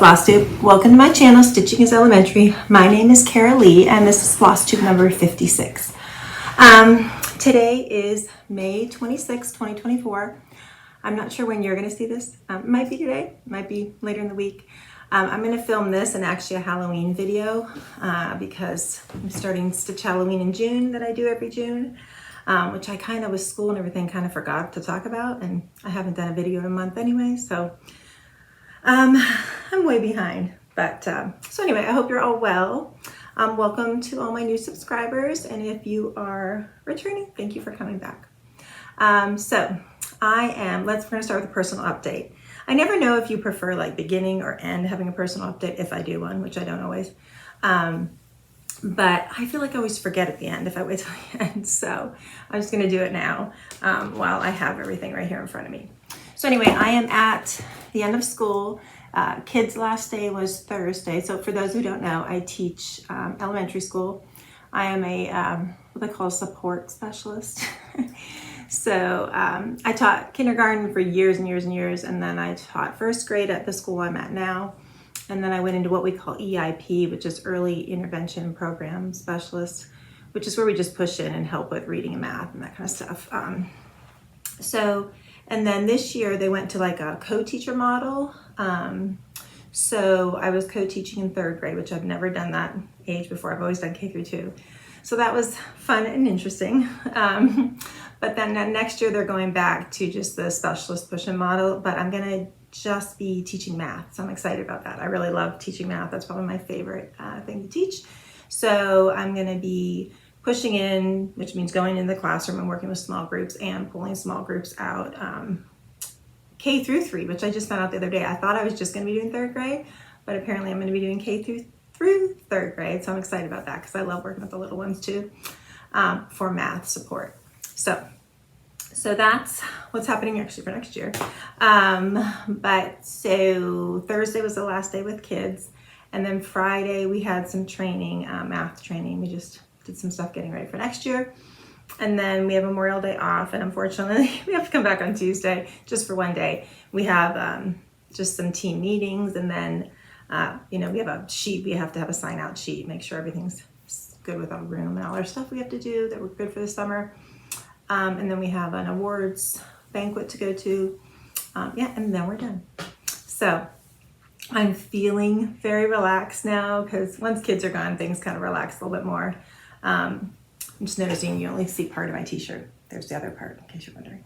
Floss Tube. Welcome to my channel, Stitching is Elementary. My name is Kara Lee and this is Floss Tube number 56. Today is May 26, 2024. I'm not sure when you're going to see this. It might be today, might be later in the week. I'm going to film this and actually a Halloween video because I'm starting Stitch Halloween in June that I do every June, which I kind of with school and everything kind of forgot to talk about, and I haven't done a video in a month anyway, so I'm way behind. But so anyway, I hope you're all well. Welcome to all my new subscribers, and if you are returning, thank you for coming back. So we're going to start with a personal update. I never know if you prefer like beginning or end having a personal update, if I do one, which I don't always. But I feel like I always forget at the end if I wait till the end. So I'm just going to do it now while I have everything right here in front of me. So anyway, I am at the end of school. Kids' last day was Thursday. So for those who don't know, I teach elementary school. I am a what they call a support specialist. So I taught kindergarten for years and years and years, and then I taught first grade at the school I'm at now. And then I went into what we call EIP, which is Early Intervention Program Specialist, which is where we just push in and help with reading and math and that kind of stuff. And then this year they went to like a co-teacher model. So I was co-teaching in third grade, which I've never done that age before. I've always done K through 2. So that was fun and interesting. But then next year they're going back to just the specialist push-in model, but I'm gonna just be teaching math. So I'm excited about that. I really love teaching math. That's probably my favorite thing to teach. So I'm gonna be pushing in, which means going into the classroom and working with small groups and pulling small groups out K through 3, which I just found out the other day. I thought I was just gonna be doing third grade, but apparently I'm gonna be doing K through third grade. So I'm excited about that because I love working with the little ones too for math support. So that's what's happening actually for next year. But so Thursday was the last day with kids. And then Friday we had some training, math training. We just did some stuff getting ready for next year. And then we have Memorial Day off, and unfortunately we have to come back on Tuesday just for one day. We have just some team meetings, and then we have a sheet. We have to have a sign out sheet, make sure everything's good with our room and all our stuff we have to do that we're good for the summer. And then we have an awards banquet to go to. And then we're done. So I'm feeling very relaxed now because once kids are gone, things kind of relax a little bit more. I'm just noticing you only see part of my t-shirt. There's the other part, in case you're wondering.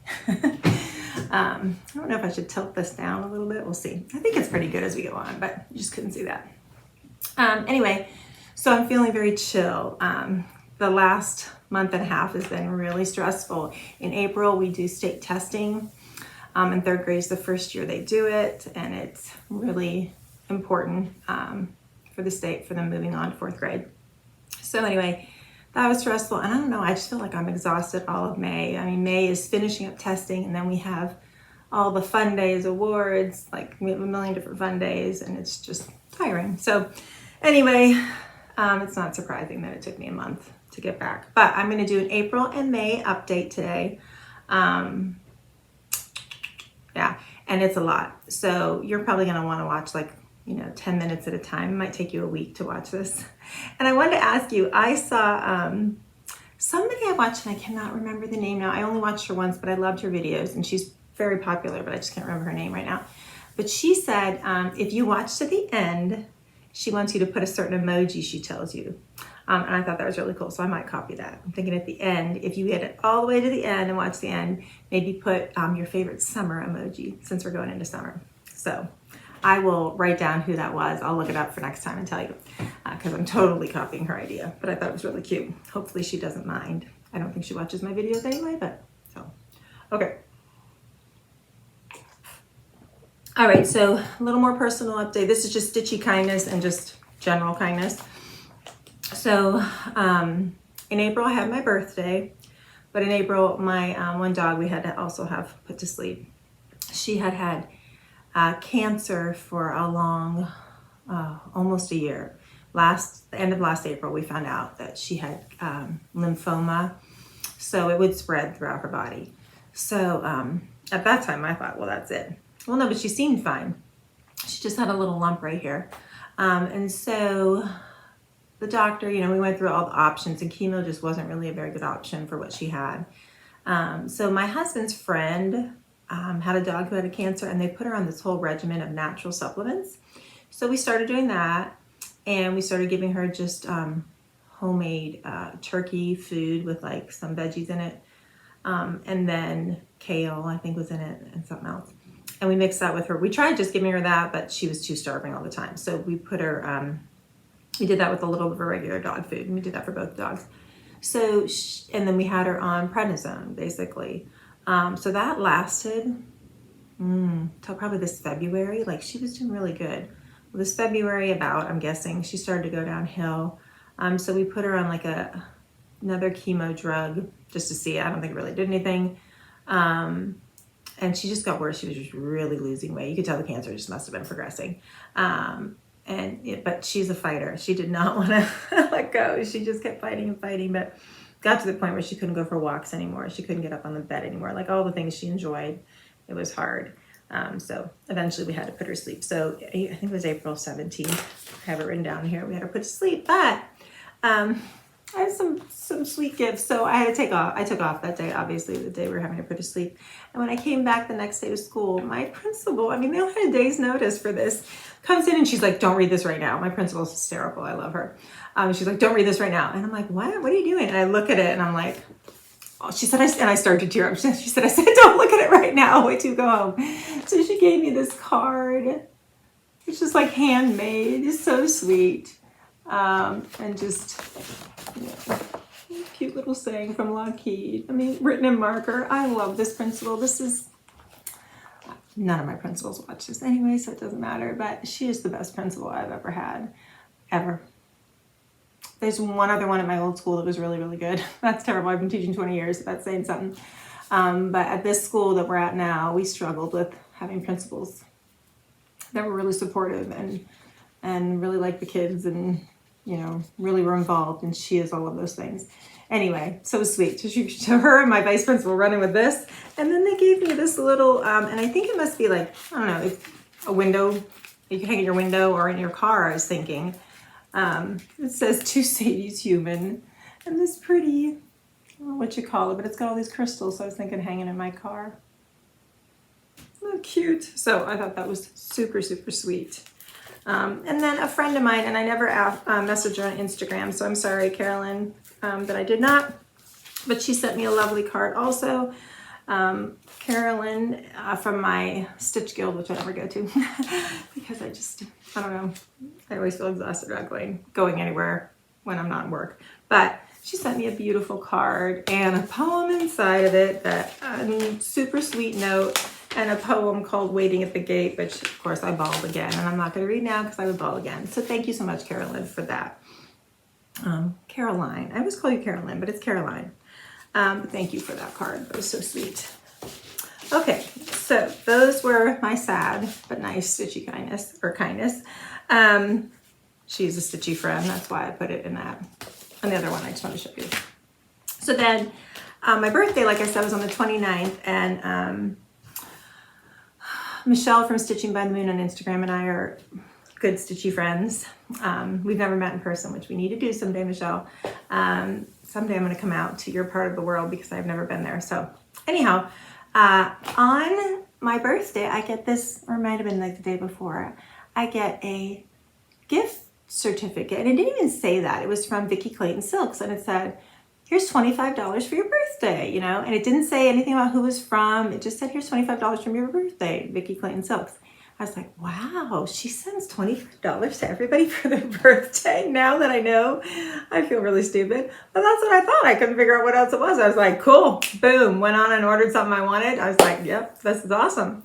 I don't know if I should tilt this down a little bit. We'll see. I think it's pretty good as we go on, but you just couldn't see that. Anyway, so I'm feeling very chill. The last month and a half has been really stressful. In April, we do state testing. In third grade is the first year they do it, and it's really important for the state for them moving on to fourth grade. So anyway, that was stressful, and I don't know, I just feel like I'm exhausted all of May. I mean, May is finishing up testing, and then we have all the fun days, awards, like we have a million different fun days, and it's just tiring. So anyway, it's not surprising that it took me a month to get back, but I'm going to do an April and May update today. And it's a lot. So you're probably going to want to watch 10 minutes at a time. It might take you a week to watch this. And I wanted to ask you, I saw somebody I watched, and I cannot remember the name now. I only watched her once, but I loved her videos, and she's very popular, but I just can't remember her name right now. But she said, if you watch to the end, she wants you to put a certain emoji she tells you. And I thought that was really cool, so I might copy that. I'm thinking at the end, if you get it all the way to the end and watch the end, maybe put your favorite summer emoji, since we're going into summer. So I will write down who that was. I'll look it up for next time and tell you, because I'm totally copying her idea, but I thought it was really cute. Hopefully she doesn't mind. I don't think she watches my videos anyway, but so, okay. All right, so a little more personal update. This is just stitchy kindness and just general kindness. So in April, I had my birthday, but in April, my one dog we had to also have put to sleep. She had cancer for a long, almost a year. The end of last April, we found out that she had lymphoma, so it would spread throughout her body. So at that time, I thought, well, that's it. Well, no, but she seemed fine. She She just had a little lump right here. And so the doctor, you know, we went through all the options, and chemo just wasn't really a very good option for what she had. So my husband's friend had a dog who had a cancer, and they put her on this whole regimen of natural supplements. So we started doing that, and we started giving her just homemade turkey food with like some veggies in it. And then kale, I think, was in it, and something else. And we mixed that with her. We tried just giving her that, but she was too starving all the time. So we put her, we did that with a little bit of regular dog food, and we did that for both dogs. So, and then we had her on prednisone, basically. So that lasted till probably this February. Like, she was doing really good. Well, this February about, I'm guessing, she started to go downhill. So we put her on like another chemo drug just to see. I don't think it really did anything. And she just got worse. She was just really losing weight. You could tell the cancer just must have been progressing. But she's a fighter. She did not want to let go. She just kept fighting and fighting, but got to the point where she couldn't go for walks anymore. She couldn't get up on the bed anymore. Like, all the things she enjoyed, it was hard. So eventually we had to put her to sleep. So I think it was April 17th. I have it written down here. We had her put to sleep, but I had some sweet gifts, so I had to take off. I took off that day, obviously, the day we were having her put to sleep. And when I came back the next day to school, my principal, I mean, they only had a day's notice for this, comes in and she's like, "Don't read this right now." My principal's hysterical. I love her. She's like, "Don't read this right now." And I'm like, "What? What are you doing?" And I look at it and I'm like, "Oh," she said, and I started to tear up. She said, "I said, don't look at it right now. Wait till you go home." So she gave me this card. It's just like handmade. It's so sweet. And just, you know, cute little saying from Lockheed. I mean, written in marker. I love this principal. This is, none of my principals watch this anyway, so it doesn't matter, but she is the best principal I've ever had, ever. There's one other one at my old school that was really, really good. That's terrible. I've been teaching 20 years, so that's saying something. But at this school that we're at now, we struggled with having principals that were really supportive and really liked the kids and, you know, really were involved, and she is all of those things. Anyway, so sweet. So her and my vice principal running with this, and then they gave me this little, and I think it must be like, I don't know, it's a window, you can hang in your window or in your car, I was thinking. It says, "To Sadie's Human," and this pretty, I don't know what you call it, but it's got all these crystals, so I was thinking hanging in my car. Oh, cute. So I thought that was super, super sweet. And then a friend of mine, and I never messaged her on Instagram, so I'm sorry, Carolyn, that I did not, but she sent me a lovely card also. Carolyn from my Stitch Guild, which I never go to because I don't know, I always feel exhausted about going anywhere when I'm not at work. But she sent me a beautiful card and a poem inside of it, that super sweet note, and a poem called "Waiting at the Gate," which of course I bawled again, and I'm not going to read now because I would bawl again. So thank you so much, Carolyn, for that. Caroline, I always call you Carolyn, but it's Caroline. Thank you for that card. That was so sweet. Okay, so those were my sad but nice stitchy kindness. She's a stitchy friend, that's why I put it in that. And the other one I just want to show you. So then my birthday, like I said, was on the 29th, and Michelle from Stitching by the Moon on Instagram and I are good stitchy friends. We've never met in person, which we need to do someday, Michelle. Someday I'm going to come out to your part of the world because I've never been there. So anyhow, on my birthday, I get this, or it might have been like the day before, I get a gift certificate, and it didn't even say that. It was from Vicki Clayton Silks, and it said, "Here's $25 for your birthday," you know, and it didn't say anything about who it was from. It just said, "Here's $25 from your birthday, Vicki Clayton Silks." I was like, wow, she sends $25 to everybody for their birthday. Now that I know, I feel really stupid. But that's what I thought. I couldn't figure out what else it was. I was like, cool, boom, went on and ordered something I wanted. I was like, yep, this is awesome.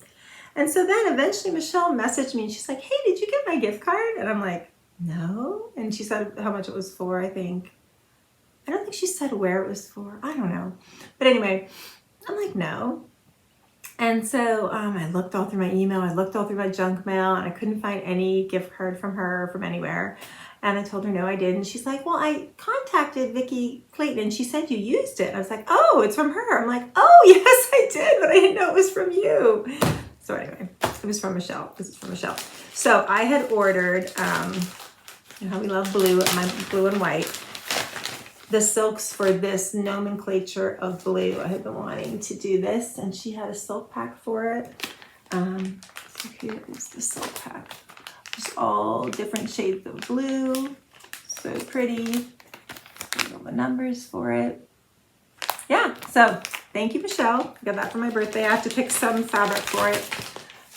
And so then eventually Michelle messaged me and she's like, "Hey, did you get my gift card?" And I'm like, no. And she said how much it was for, I think. I don't think she said where it was for. I don't know. But anyway, I'm like, no. And so I looked all through my email, I looked all through my junk mail, and I couldn't find any gift card from her from anywhere. And I told her, no, I didn't. She's like, "Well, I contacted Vicki Clayton and she said you used it." I was like, "Oh, it's from her." I'm like, "Oh, yes, I did, but I didn't know it was from you." So anyway, it was from Michelle. This is from Michelle. So I had ordered, you know how we love blue, my blue and white. The silks for this nomenclature of blue. I had been wanting to do this, and she had a silk pack for it. So here is the silk pack. Just all different shades of blue. So pretty. All the numbers for it. Yeah, so thank you, Michelle. I got that for my birthday. I have to pick some fabric for it.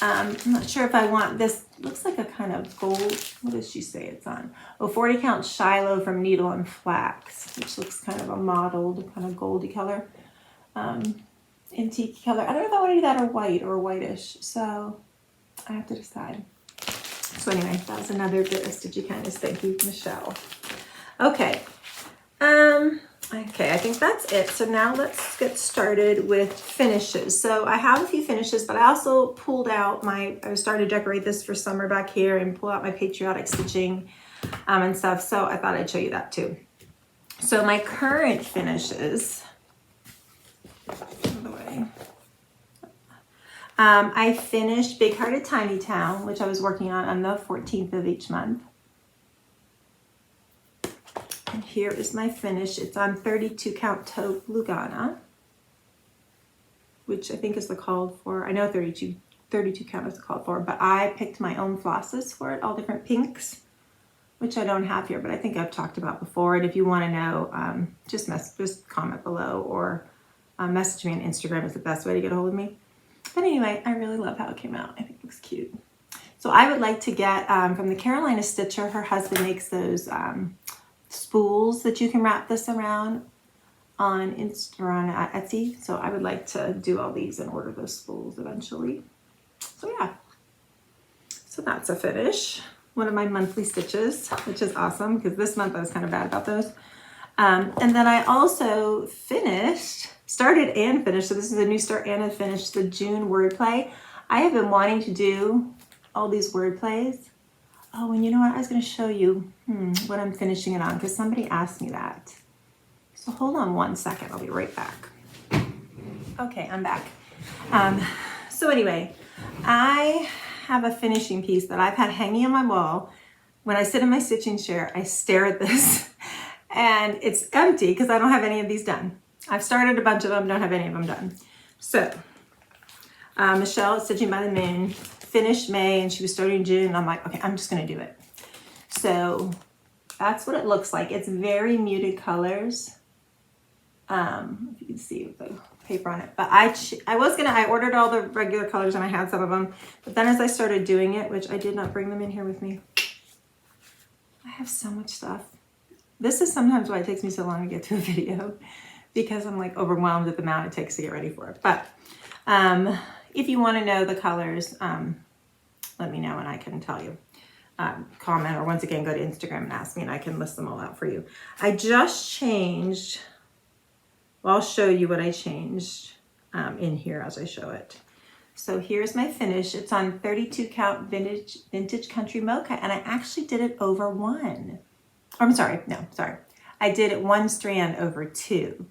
I'm not sure if I want this. Looks like a kind of gold. What does she say it's on? Oh, 40 count Shiloh from Needle and Flax, which looks kind of a mottled, kind of goldy color. Antique color. I don't know if I want to do that or white or whitish. So I have to decide. So anyway, that was another bit of stitchy kindness. Thank you, Michelle. Okay. Okay, I think that's it. So now let's get started with finishes. So I have a few finishes, but I also pulled out I was starting to decorate this for summer back here and pull out my Patriotic stitching and stuff. So I thought I'd show you that too. So my current finishes, I finished Big Hearted Tiny Town, which I was working on the 14th of each month. And here is my finish. It's on 32 count taupe Lugana, which I think is the called for. I know 32 count is the called for, but I picked my own flosses for it, all different pinks, which I don't have here, but I think I've talked about before. And if you want to know, just comment below or message me on Instagram is the best way to get a hold of me. But anyway, I really love how it came out. I think it looks cute. So I would like to get from the Carolina Stitcher. Her husband makes those spools that you can wrap this around on Etsy. So I would like to do all these and order those spools eventually. So yeah, so that's a finish. One of my monthly stitches, which is awesome because this month I was kind of bad about those. And then I also started and finished, so this is a new start and a finish, the June wordplay. I have been wanting to do all these word plays. Oh, and you know what? I was going to show you what I'm finishing it on because somebody asked me that. So hold on one second. I'll be right back. Okay, I'm back. So anyway, I have a finishing piece that I've had hanging on my wall. When I sit in my stitching chair, I stare at this and it's empty because I don't have any of these done. I've started a bunch of them, don't have any of them done. So Michelle at Stitching by the Moon finished May and she was starting June. And I'm like, okay, I'm just going to do it. So that's what it looks like. It's very muted colors. If you can see with the paper on it, but I ordered all the regular colors and I had some of them, but then as I started doing it, which I did not bring them in here with me, I have so much stuff. This is sometimes why it takes me so long to get to a video because I'm like overwhelmed at the amount it takes to get ready for it. But if you want to know the colors, let me know and I can tell you. Comment or once again go to Instagram and ask me and I can list them all out for you. I just changed. Well, I'll show you what I changed in here as I show it. So here's my finish. It's on 32 count vintage country mocha and I actually did it over one. I did it one strand over two.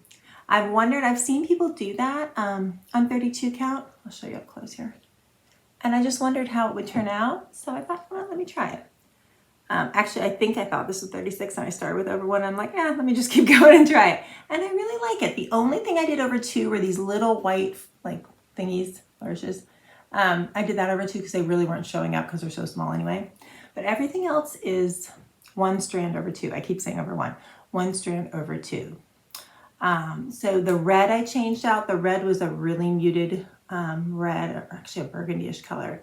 I've seen people do that on 32 count. I'll show you up close here. And I just wondered how it would turn out. So I thought, well, let me try it. Actually, I thought this was 36 and I started with over one. I'm like, let me just keep going and try it. And I really like it. The only thing I did over two were these little white like thingies, flourishes. I did that over two because they really weren't showing up because they're so small anyway. But everything else is one strand over two. I keep saying over one strand over two. So the red I changed out. The red was a really muted red, or actually a burgundy-ish color.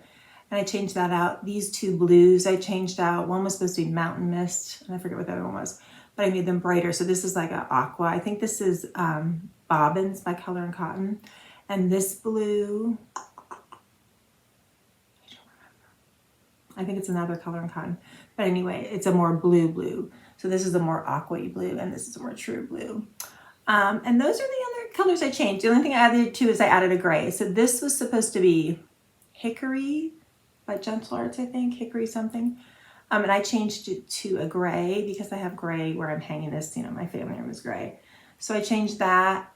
And I changed that out. These two blues I changed out. One was supposed to be Mountain Mist, and I forget what the other one was, but I made them brighter. So this is like an aqua. I think this is Bobbins by Color and Cotton. And this blue, I don't remember. I think it's another Color and Cotton. But anyway, it's a more blue. So this is a more aqua-y blue, and this is a more true blue. And those are the other colors I changed. The only thing I added to is I added a gray. So this was supposed to be Hickory by Gentle Arts, I think, Hickory something. And I changed it to a gray because I have gray where I'm hanging this, my family room is gray. So I changed that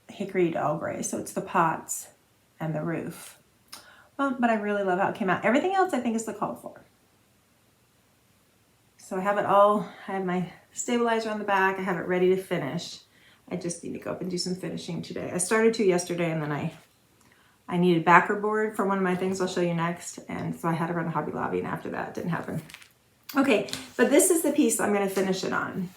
Hickory to all gray. So it's the pots and the roof. but I really love how it came out. Everything else I think is the called for. So I have it all. I have my stabilizer on the back. I have it ready to finish. I just need to go up and do some finishing today. I started to yesterday, and then I needed backer board for one of my things I'll show you next. And so I had to run to Hobby Lobby, and after that it didn't happen. Okay, but this is the piece I'm gonna finish it on.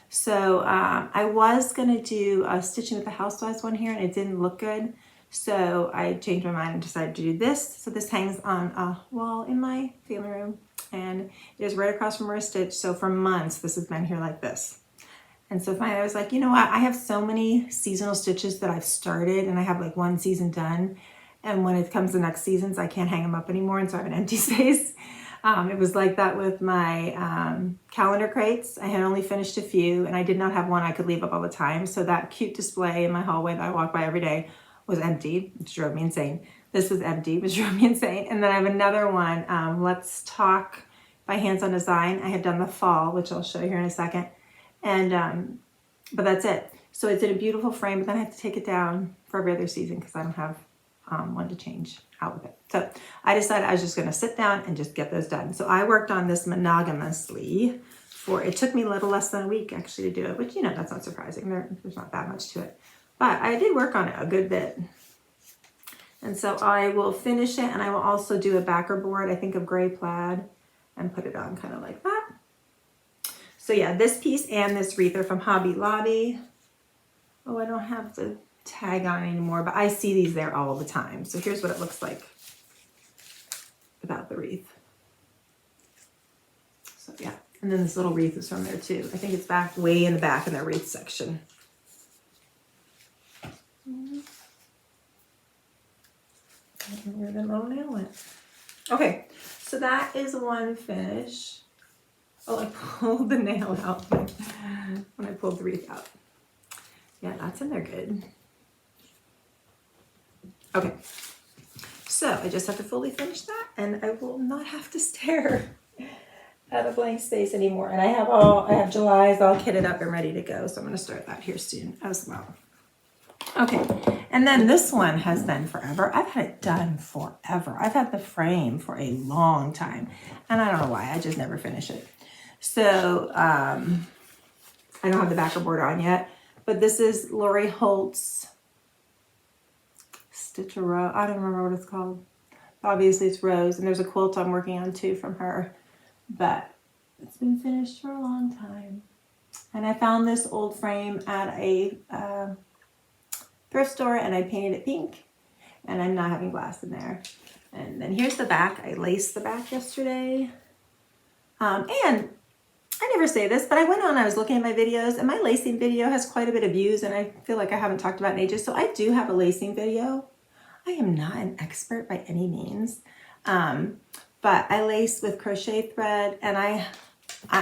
So I was gonna do a Stitching with the Housewives one here, and it didn't look good. So I changed my mind and decided to do this. So this hangs on a wall in my family room, and it is right across from where I stitch. So for months, this has been here like this. And so finally I was like, you know what? I have so many seasonal stitches that I've started, and I have like one season done. And when it comes to next seasons, I can't hang them up anymore. And so I have an empty space. It was like that with my calendar crates. I had only finished a few, and I did not have one I could leave up all the time. So that cute display in my hallway that I walk by every day was empty, which drove me insane. This was empty, which drove me insane. And then I have another one, Let's Talk by Hands on Design. I had done the fall, which I'll show you here in a second. And, but that's it. So it's in a beautiful frame, but then I have to take it down for every other season because I don't have one to change out with it. So I decided I was just gonna sit down and just get those done. So I worked on this monogamously it took me a little less than a week actually to do it, which, you know, that's not surprising. There's not that much to it. But I did work on it a good bit. And so I will finish it, and I will also do a backer board, I think of gray plaid, and put it on kind of like that. So yeah, this piece and this wreath are from Hobby Lobby. Oh, I don't have the tag on anymore, but I see these there all the time. So here's what it looks like without the wreath. So yeah, and then this little wreath is from there too. I think it's back way in the back in their wreath section. I don't know where the little nail went. Okay, so that is one finish. Oh, I pulled the nail out when I pulled the wreath out. Yeah, that's in there good. Okay, so I just have to fully finish that, and I will not have to stare at a blank space anymore. And I have July's all kitted up and ready to go, so I'm gonna start that here soon as well. Okay, and then this one has been forever. I've had it done forever. I've had the frame for a long time, and I don't know why, I just never finish it. So I don't have the backer board on yet, but this is Lori Holt's Stitch a Row. I don't remember what it's called. Obviously it's Rose, and there's a quilt I'm working on too from her, but it's been finished for a long time. And I found this old frame at a thrift store, and I painted it pink, and I'm not having glass in there. And then here's the back. I laced the back yesterday. And I never say this, but I was looking at my videos, and my lacing video has quite a bit of views, and I feel like I haven't talked about it in ages. So I do have a lacing video. I am not an expert by any means, but I lace with crochet thread, and I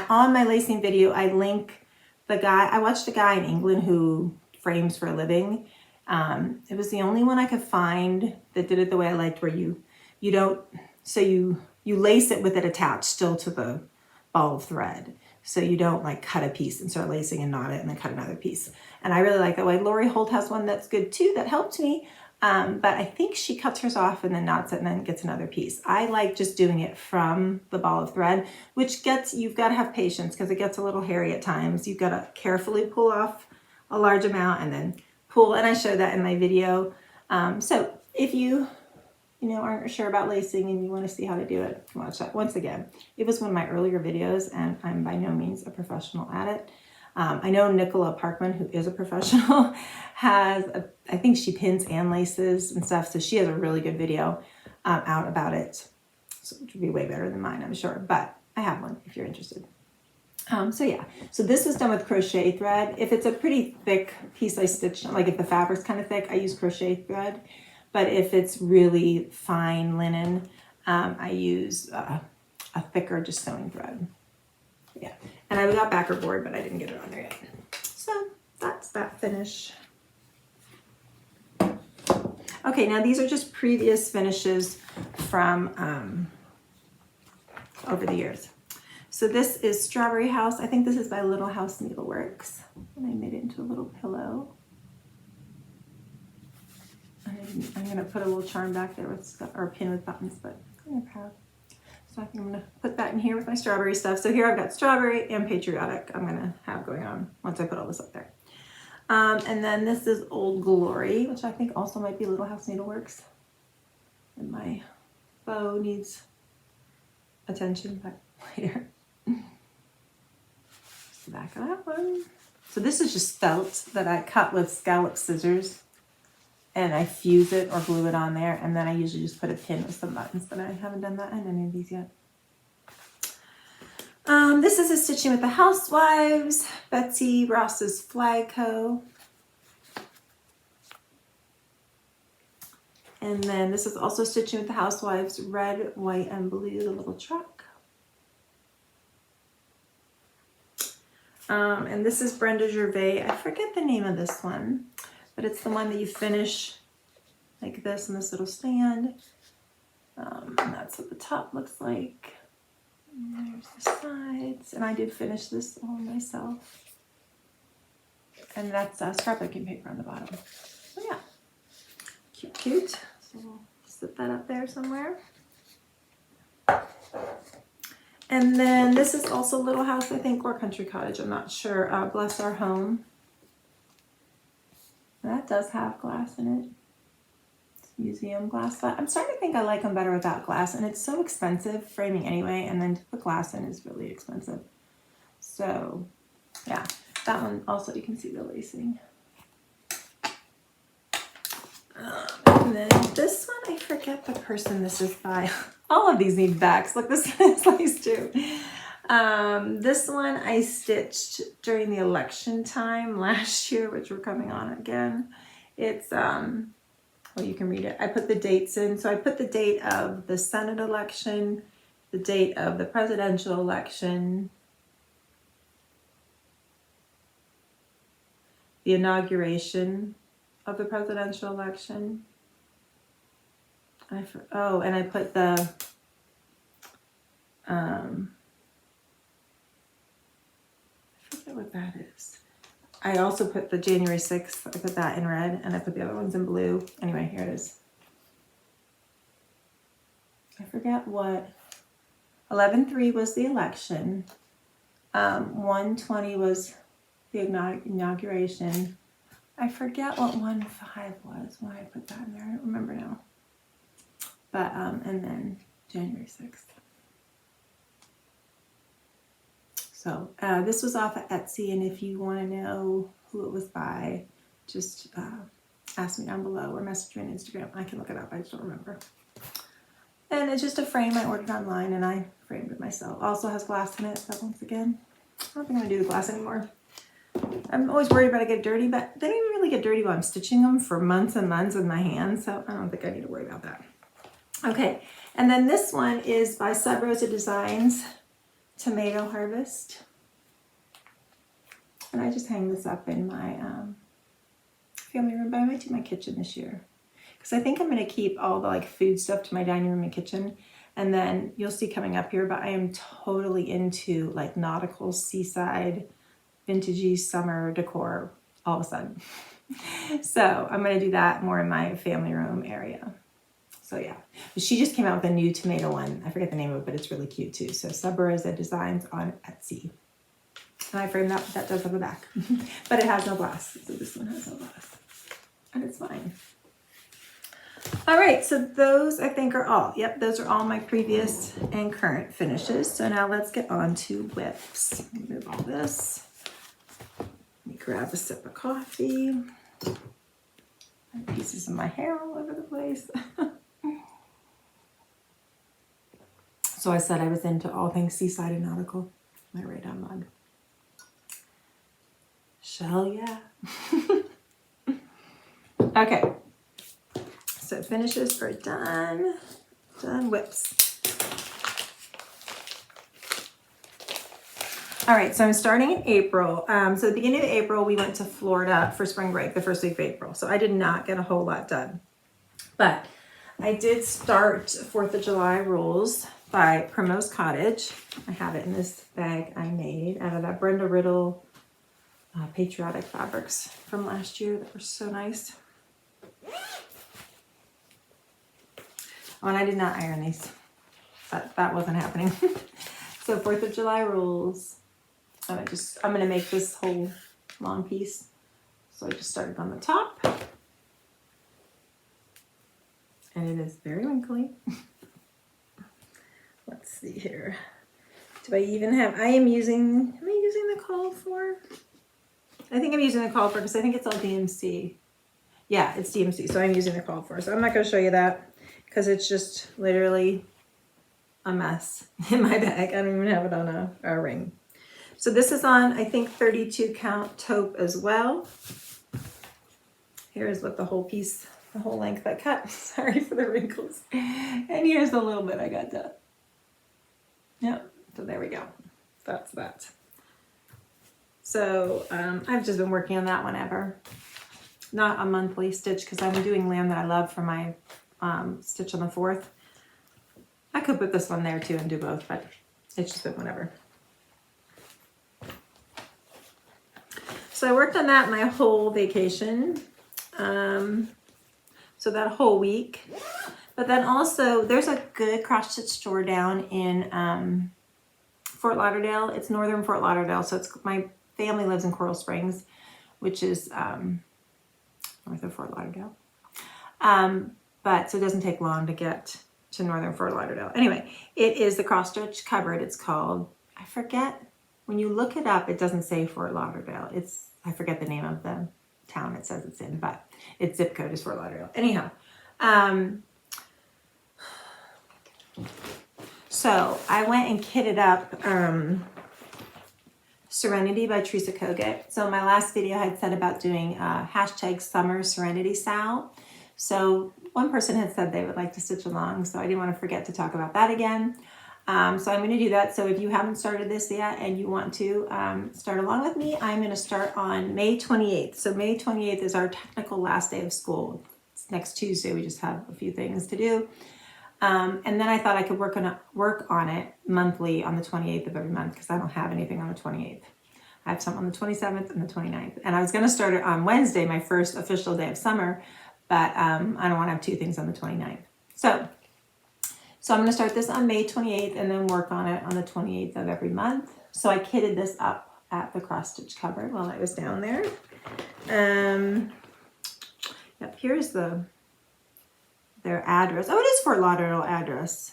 on my lacing video, I link the guy. I watched a guy in England who frames for a living. It was the only one I could find that did it the way I liked, where you lace it with it attached still to the ball of thread. So you don't like cut a piece and start lacing and knot it and then cut another piece. And I really like that way. Lori Holt has one that's good too, that helped me. But I think she cuts hers off and then knots it and then gets another piece. I like just doing it from the ball of thread, which you've got to have patience because it gets a little hairy at times. You've got to carefully pull off a large amount and then pull, and I show that in my video. So if you aren't sure about lacing and you want to see how to do it, watch that. Once again, it was one of my earlier videos, and I'm by no means a professional at it. I know Nicola Parkman, who is a professional, I think she pins and laces and stuff, so she has a really good video out about it, so, which would be way better than mine, I'm sure, but I have one if you're interested. So yeah, so this was done with crochet thread. If it's a pretty thick piece I stitch, like if the fabric's kind of thick, I use crochet thread. But if it's really fine linen, I use a thicker just sewing thread. Yeah, and I got backer board, but I didn't get it on there yet. So that's that finish. Okay, now these are just previous finishes from over the years. So this is Strawberry House. I think this is by Little House Needleworks. And I made it into a little pillow. And I I'm gonna put a little charm back there with stuff, or a pin with buttons, but I'm proud. So I think I'm gonna put that in here with my strawberry stuff. So here I've got strawberry and patriotic I'm gonna have going on once I put all this up there. And then this is Old Glory, which I think also might be Little House Needleworks. And my bow needs attention, but later. The back of that one. So this is just felt that I cut with scallop scissors, and I fuse it or glue it on there, and then I usually just put a pin with some buttons, but I haven't done that in any of these yet. This is a Stitching with the Housewives, Betsy Ross's Flag Co. And then this is also Stitching with the Housewives, red, white, and blue, the little truck. And this is Brenda Gervais. I forget the name of this one, but it's the one that you finish like this in this little stand. And that's what the top looks like. And there's the sides. And I did finish this all myself. And that's scrapbooking paper on the bottom. So yeah, cute, cute. So we'll slip that up there somewhere. And then this is also Little House, I think, or Country Cottage. I'm not sure. Bless Our Home. That does have glass in it. It's museum glass. But I'm starting to think I like them better without glass. And it's so expensive framing anyway. And then to put glass in is really expensive. So, yeah. That one also, you can see the lacing. And then this one, I forget the person this is by. All of these need backs. Look, this one is laced too. This one I stitched during the election time last year, which we're coming on again. It's, well, you can read it. I put the dates in. So I put the date of the Senate election, the date of the presidential election, the inauguration of the presidential election. And I put the I forget what that is. I also put the January 6th, I put that in red, and I put the other ones in blue. Anyway, here it is. I forget what. 11/3 was the election. 1/20 was the inauguration. I forget what 1/5 was, why I put that in there. I don't remember now. But, and then January 6th. So this was off of Etsy, and if you want to know who it was by, just ask me down below or message me on Instagram. I can look it up, I just don't remember. And it's just a frame I ordered online, and I framed it myself. Also has glass in it, but once again, I don't think I'm going to do the glass anymore. I'm always worried about it get dirty, but they don't even really get dirty while I'm stitching them for months and months with my hands, so I don't think I need to worry about that. Okay, and then this one is by Sub Rosa Designs, Tomato Harvest. And I just hang this up in my family room, but I might do my kitchen this year. Because I think I'm going to keep all the like food stuff to my dining room and kitchen. And then you'll see coming up here, but I am totally into like nautical, seaside, vintagey summer decor all of a sudden. So I'm going to do that more in my family room area. So yeah, she just came out with a new tomato one. I forget the name of it, but it's really cute too. So Sub Rosa Designs on Etsy. And I framed that does have a back, but it has no glass. So this one has no glass, and it's fine. All right, so those I think are all. Yep, those are all my previous and current finishes. So now let's get on to whips. Move all this. Let me grab a sip of coffee. And pieces of my hair all over the place. So I said I was into all things seaside and nautical. My radar mug. Shell, yeah. Okay. So finishes are done. Done whips. All right, so I'm starting in April. So at the beginning of April, we went to Florida for spring break, the first week of April. So I did not get a whole lot done. But I did start 4th of July rules by Primrose Cottage. I have it in this bag I made out of that Brenda Riddle Patriotic fabrics from last year that were so nice. Oh, and I did not iron these. That wasn't happening. So 4th of July rules. I'm gonna make this whole long piece. So I just started on the top. And it is very wrinkly. Let's see here. Do I even have, am I using the call for? I think I'm using the call for because I think it's all DMC. Yeah, it's DMC, so I'm using the call for. So I'm not gonna show you that because it's just literally a mess in my bag. I don't even have it on a ring. So this is on, I think, 32 count taupe as well. Here's what the whole piece, the whole length I cut. Sorry for the wrinkles. And here's the little bit I got done. Yep, so there we go. That's that. So I've just been working on that whenever. Not a monthly stitch because I'm doing lamb that I love for my stitch on the 4th. I could put this one there too and do both, but it's just been whenever. So I worked on that my whole vacation. So that whole week. But then also there's a good cross stitch store down in Fort Lauderdale. It's northern Fort Lauderdale. So it's, my family lives in Coral Springs, which is north of Fort Lauderdale. But so it doesn't take long to get to northern Fort Lauderdale. Anyway, it is the cross stitch cupboard. It's called, I forget, when you look it up, it doesn't say Fort Lauderdale. I forget the name of the town it says it's in, but its zip code is Fort Lauderdale. Anyhow, so I went and kitted up Serenity by Teresa Kogut. So my last video I had said about doing hashtag summer serenity sal. So one person had said they would like to stitch along, so I didn't want to forget to talk about that again. So I'm going to do that. So if you haven't started this yet and you want to start along with me, I'm going to start on May 28th. So May 28th is our technical last day of school. It's next Tuesday. We just have a few things to do. And then I thought I could work on it monthly on the 28th of every month because I don't have anything on the 28th. I have some on the 27th and the 29th. And I was going to start it on Wednesday, my first official day of summer, but I don't want to have two things on the 29th. So I'm going to start this on May 28th and then work on it on the 28th of every month. So I kitted this up at the cross stitch cupboard while I was down there. Yep, here's their address. Oh, it is Fort Lauderdale address.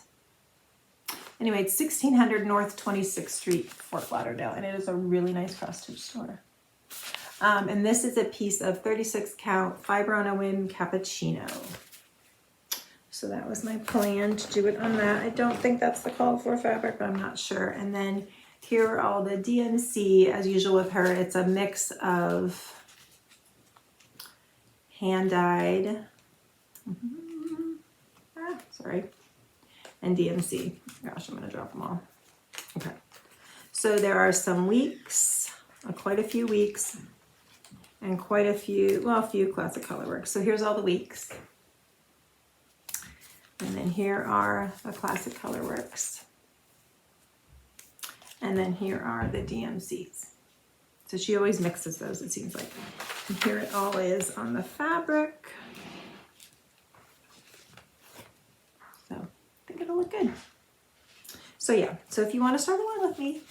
Anyway, it's 1600 North 26th Street, Fort Lauderdale, and it is a really nice cross stitch store. And this is a piece of 36 count fiber on a whim cappuccino. So that was my plan to do it on that. I don't think that's the called for fabric, but I'm not sure. And then here are all the DMC, as usual with her. It's a mix of hand-dyed, and DMC. Gosh, I'm gonna drop them all. Okay. So there are some weeks, quite a few weeks, and quite a few, well, a few classic colorworks. So here's all the weeks. And then here are the classic colorworks. And then here are the DMCs. So she always mixes those, it seems like. And here it all is on the fabric. So I think it'll look good. So yeah, so if you want to start along with me,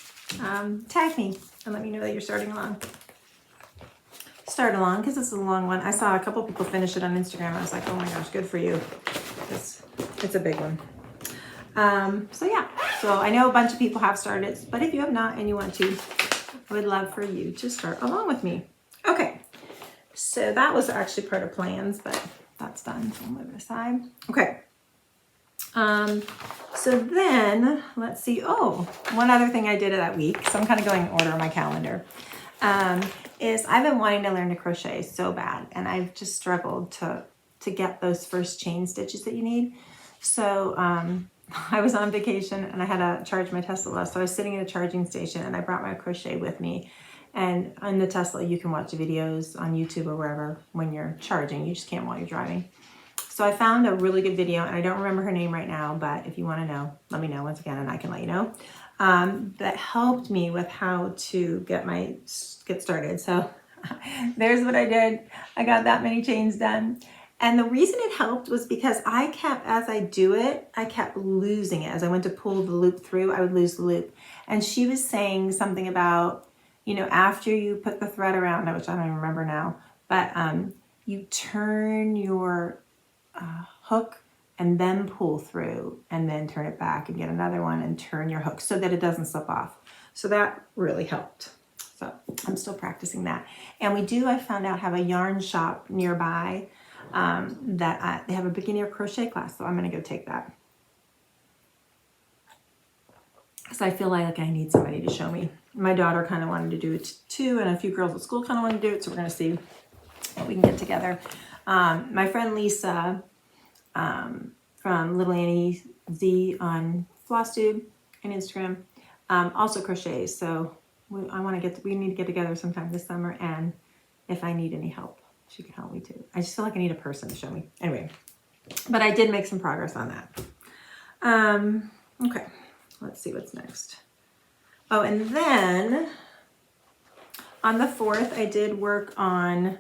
tag me and let me know that you're starting along. Start along, because this is a long one. I saw a couple people finish it on Instagram. I was like, oh my gosh, good for you. It's a big one. So yeah, so I know a bunch of people have started, but if you have not and you want to, I would love for you to start along with me. Okay, so that was actually part of plans, but that's done, so I'll move it aside. Okay, so then let's see. Oh, one other thing I did that week, so I'm kind of going in order on my calendar, is I've been wanting to learn to crochet so bad, and I've just struggled to get those first chain stitches that you need. So I was on vacation and I had to charge my Tesla. So I was sitting at a charging station and I brought my crochet with me. And on the Tesla, you can watch videos on YouTube or wherever when you're charging. You just can't while you're driving. So I found a really good video, and I don't remember her name right now, but if you want to know, let me know once again and I can let you know. That helped me with how to get started. So there's what I did. I got that many chains done. And the reason it helped was because as I do it, I kept losing it. As I went to pull the loop through, I would lose the loop. And she was saying something about, after you put the thread around it, which I don't even remember now, but you turn your hook and then pull through and then turn it back and get another one and turn your hook so that it doesn't slip off. So that really helped. So I'm still practicing that. And I found out, have a yarn shop nearby they have a beginner crochet class. So I'm going to go take that. Because I feel like I need somebody to show me. My daughter kind of wanted to do it too. And a few girls at school kind of wanted to do it. So we're going to see what we can get together. My friend Lisa from Little Annie Z on Floss and Instagram also crochets. So we need to get together sometime this summer, and if I need any help, she can help me too. I just feel like I need a person to show me. Anyway, but I did make some progress on that. Okay, let's see what's next. Oh, and then on the 4th, I did work on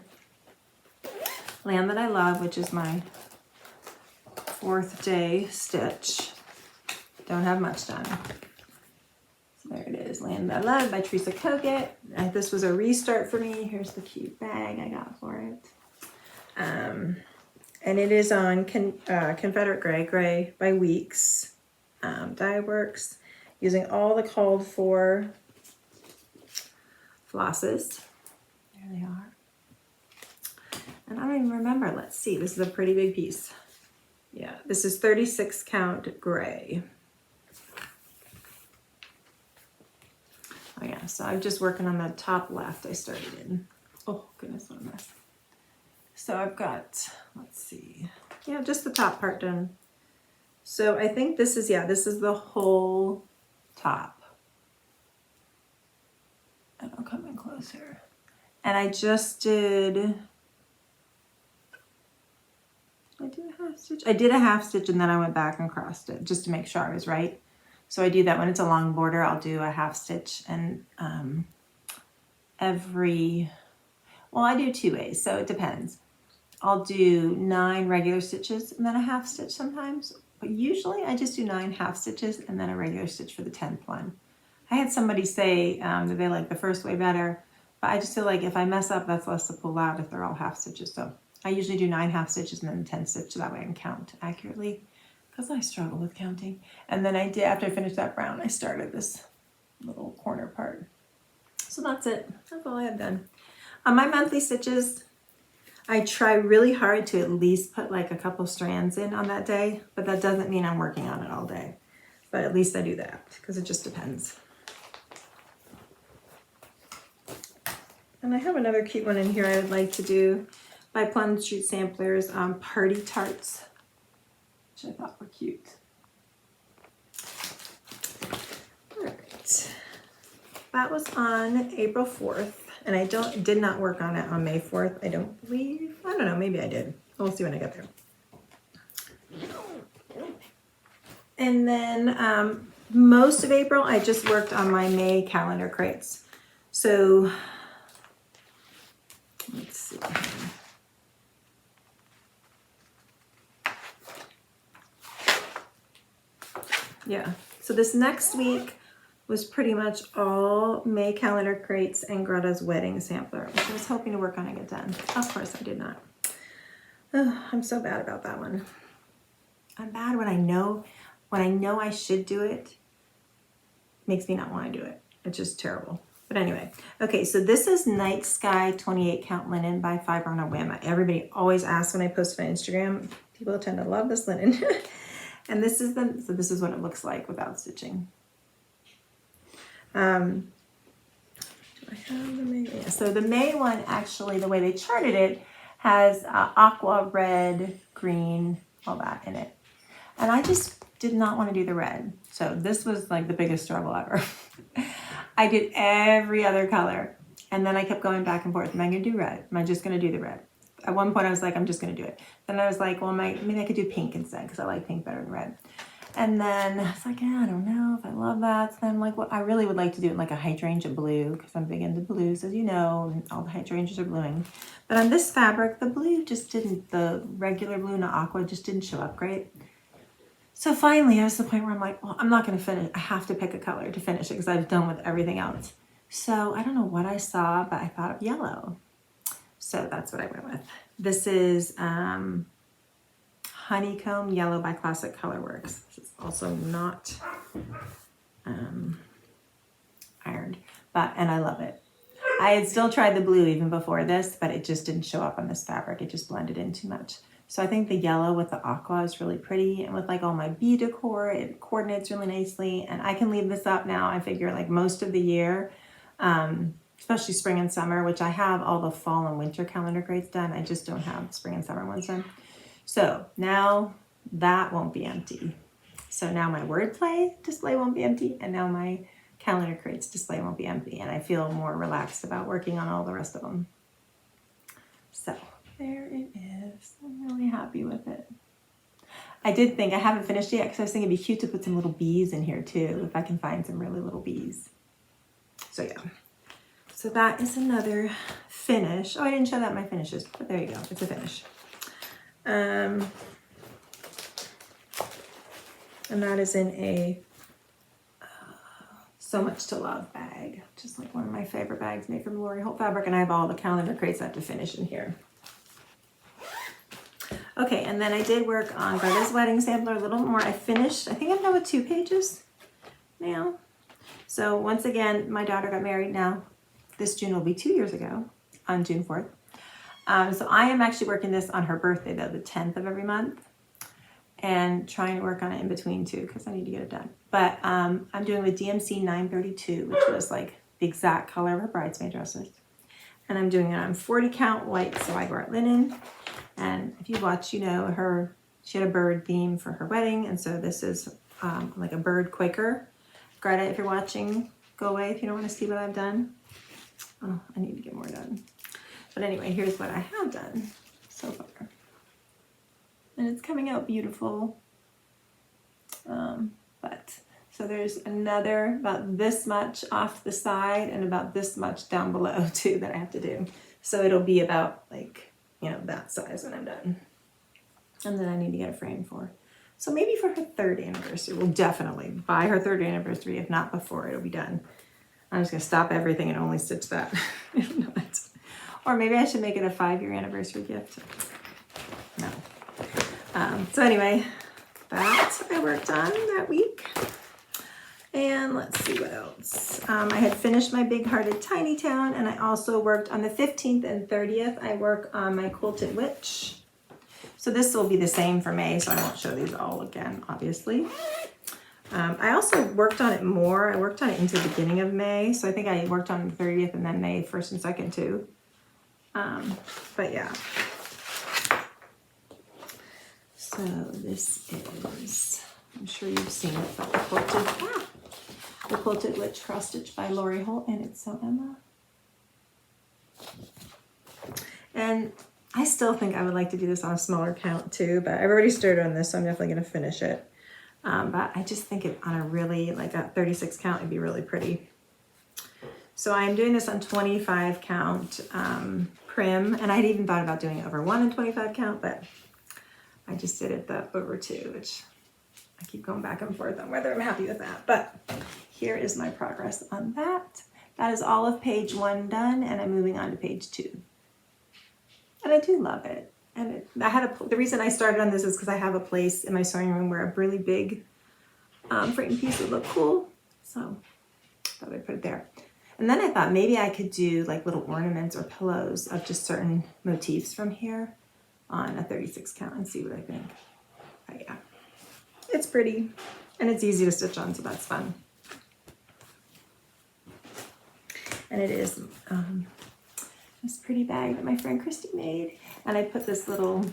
Land That I Love, which is my 4th day stitch. Don't have much done. There it is, Land That I Love by Teresa Kogut. This was a restart for me. Here's the cute bag I got for it. And it is on Confederate Gray by Weeks Dye Works, using all the called for flosses. There they are. And I don't even remember. Let's see. This is a pretty big piece. Yeah, this is 36 count gray. Oh yeah, so I'm just working on the top left I started in. Oh goodness, what a mess. So I've got, let's see, yeah, just the top part done. So I think this is the whole top. And I'll come in closer. And I just did, I did a half stitch and then I went back and crossed it just to make sure I was right. So I do that when it's a long border. I'll do a half stitch, and I do 2 ways, so it depends. I'll do 9 regular stitches and then a half stitch sometimes, but usually I just do 9 half stitches and then a regular stitch for the 10th one. I had somebody say that they like the first way better, but I just feel like if I mess up, that's less to pull out if they're all half stitches. So I usually do 9 half stitches and then 10 stitch, so that way I can count accurately. Because I struggle with counting. And then after I finished that brown, I started this little corner part. So that's it. That's all I have done. On my monthly stitches, I try really hard to at least put like a couple strands in on that day, but that doesn't mean I'm working on it all day. But at least I do that, because it just depends. And I have another cute one in here I would like to do by Plum Street Samplers, Party Tarts, which I thought were cute. All right, that was on April 4th, and I did not work on it on May 4th. I don't believe. I don't know. Maybe I did. We'll see when I get there. And then most of April, I just worked on my May calendar crates. So let's see. Yeah, so this next week was pretty much all May calendar crates and Greta's wedding sampler, which I was hoping to work on and get done. Of course I did not. Oh, I'm so bad about that one. I'm bad when I know I should do it, makes me not want to do it. It's just terrible. But anyway, okay, so this is Night Sky 28 count linen by Fiber on a Whim. Everybody always asks when I post on Instagram. People tend to love this linen. And this is what it looks like without stitching. Do I have the May? Yeah, so the May one, actually, the way they charted it, has aqua, red, green, all that in it. And I just did not want to do the red. So this was like the biggest struggle ever. I did every other color. And then I kept going back and forth. Am I going to do red? Am I just going to do the red? At one point I was like, I'm just going to do it. Then I was like, well, maybe I could do pink instead because I like pink better than red. And then it's like, I don't know if I love that. So then like what I really would like to do like a hydrangea blue because I'm big into blues, as you know, and all the hydrangeas are bluing. But on this fabric, the blue just didn't, the regular blue, not aqua, just didn't show up great. So finally I was to the point where I'm like, well, I'm not gonna finish. I have to pick a color to finish it because I've done with everything else. So I don't know what I saw, but I thought of yellow. So that's what I went with. This is Honeycomb Yellow by Classic Colorworks. This is also not ironed, and I love it. I had still tried the blue even before this, but it just didn't show up on this fabric. It just blended in too much. So I think the yellow with the aqua is really pretty, and with like all my bee decor, it coordinates really nicely. And I can leave this up now, I figure, like most of the year, especially spring and summer, which I have all the fall and winter calendar grades done. I just don't have spring and summer ones done. So now that won't be empty. So now my wordplay display won't be empty, and now my calendar crates display won't be empty, and I feel more relaxed about working on all the rest of them. So there it is. I'm really happy with it. I did think, I haven't finished it yet because I was thinking it'd be cute to put some little bees in here too, if I can find some really little bees. So yeah. So that is another finish. Oh, I didn't show that in my finishes, but there you go. It's a finish. And that is in a So Much to Love bag, just like one of my favorite bags made from Lori Holt fabric, and I have all the calendar crates I have to finish in here. Okay, and then I did work on Greta's wedding sampler a little more. I finished, I think I'm done with 2 pages now. So once again, my daughter got married now. This June will be 2 years ago, on June 4th. So I am actually working this on her birthday though, the 10th of every month, and trying to work on it in between too, because I need to get it done. But I'm doing with DMC 932, which was like the exact color of her bridesmaid dresses. And I'm doing it on 40 count white Swagart linen. And if you watch, you know, she had a bird theme for her wedding. And so this is like a bird Quaker. Greta, if you're watching, go away if you don't want to see what I've done. Oh, I need to get more done. But anyway, here's what I have done so far. And it's coming out beautiful. So there's another about this much off the side and about this much down below too that I have to do. So it'll be about like, you know, that size when I'm done. And then I need to get a frame for. So maybe for her 3rd anniversary, we'll definitely by her 3rd anniversary, if not before, it'll be done. I'm just gonna stop everything and only stitch that. Or maybe I should make it a 5-year anniversary gift. No. So anyway, that I worked on that week. And let's see what else. I had finished my Big Hearted Tiny Town, and I also worked on the 15th and 30th. I work on my Quilted Witch. So this will be the same for May, so I won't show these all again, obviously. I also worked on it more. I worked on it into the beginning of May, so I think I worked on the 30th and then May 1st and 2nd too. But yeah. So this is, I'm sure you've seen it, but the Quilted Witch cross stitch by Lori Holt, and it's So Emma. And I still think I would like to do this on a smaller count too, but I've already started on this, so I'm definitely going to finish it. But I just think it on a really, like a 36 count, it'd be really pretty. So I'm doing this on 25 count prim, and I had even thought about doing it over 1 and 25 count, but I just did it over 2, which I keep going back and forth on whether I'm happy with that. But here is my progress on that. That is all of page 1 done, and I'm moving on to page 2. And I do love it. And the reason I started on this is because I have a place in my sewing room where a really big frame piece would look cool. So I thought I'd put it there. And then I thought maybe I could do like little ornaments or pillows of just certain motifs from here on a 36 count and see what I think. But yeah, it's pretty and it's easy to stitch on, so that's fun. And it is this pretty bag that my friend Christy made. And I put this little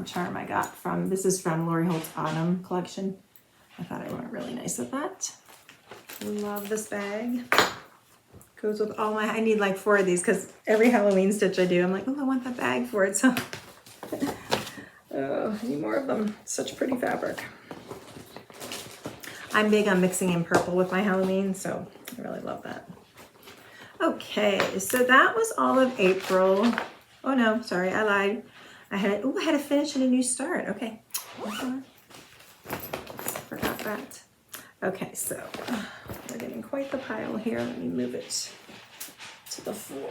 charm I got from, this is from Lori Holt's Autumn collection. I thought it went really nice with that. Love this bag. Goes with all my, I need like 4 of these because every Halloween stitch I do, I'm like, oh, I want that bag for it. So, oh, I need more of them. Such pretty fabric. I'm big on mixing in purple with my Halloween, so I really love that. Okay, so that was all of April. Oh no, sorry, I lied. I had to finish in a new start. Okay, forgot that. Okay, so we're getting quite the pile here. Let me move it to the floor.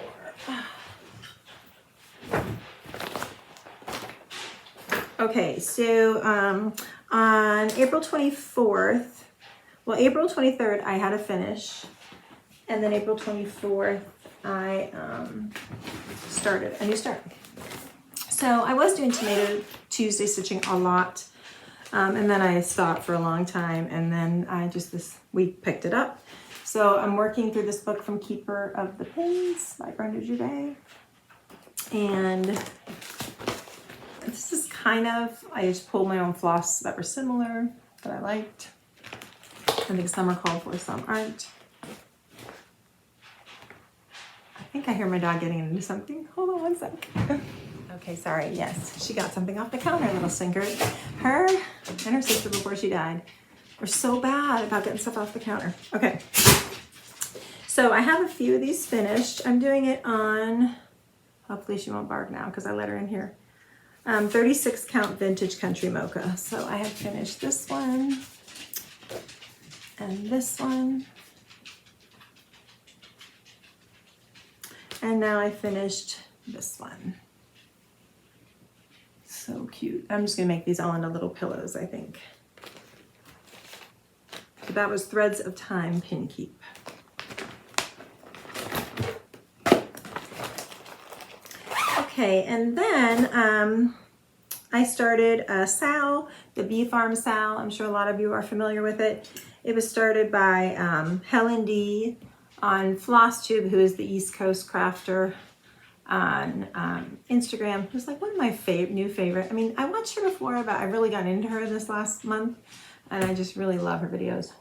Okay, so on April 24th, well, April 23rd, I had to finish. And then April 24th, I started a new start. So I was doing Tomato Tuesday stitching a lot. And then I stopped for a long time. And then I just this week picked it up. So I'm working through this book from Keeper of the Pins by Brenda Juvet. And this is kind of, I just pulled my own floss that were similar, that I liked. I think some are called for, some aren't. I think I hear my dog getting into something. Hold on one sec. Okay, sorry. Yes, she got something off the counter, little stinker. Her and her sister, before she died, were so bad about getting stuff off the counter. Okay. So I have a few of these finished. I'm doing it on, hopefully she won't bark now because I let her in here. 36 count vintage country mocha. So I have finished this one and this one. And now I finished this one. So cute. I'm just gonna make these all into little pillows, I think. So that was Threads of Time Pin Keep. Okay, and then I started a SAL, the Bee Farm SAL. I'm sure a lot of you are familiar with it. It was started by Helen D on FlossTube, who is the East Coast crafter on Instagram, who's like one of my new favorite. I mean, I watched her before, but I really got into her this last month, and I just really love her videos.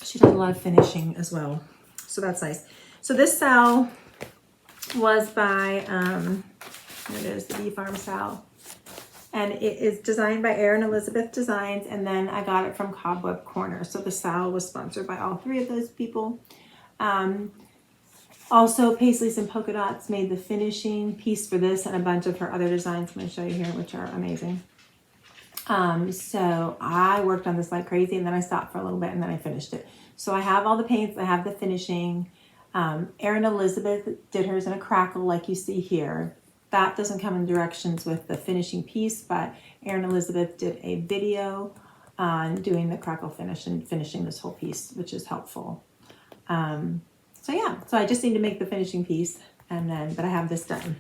She does a lot of finishing as well, so that's nice. So this SAL was by, here it is, the Bee Farm SAL. And it is designed by Erin Elizabeth Designs, and then I got it from Cobweb Corner. So the SAL was sponsored by all three of those people. Also, Paisleys and Polka Dots made the finishing piece for this and a bunch of her other designs I'm going to show you here, which are amazing. So I worked on this like crazy, and then I stopped for a little bit, and then I finished it. So I have all the paints, I have the finishing. Erin Elizabeth did hers in a crackle like you see here. That doesn't come in directions with the finishing piece, but Erin Elizabeth did a video on doing the crackle finish and finishing this whole piece, which is helpful. So yeah, so I just need to make the finishing piece, and then, but I have this done.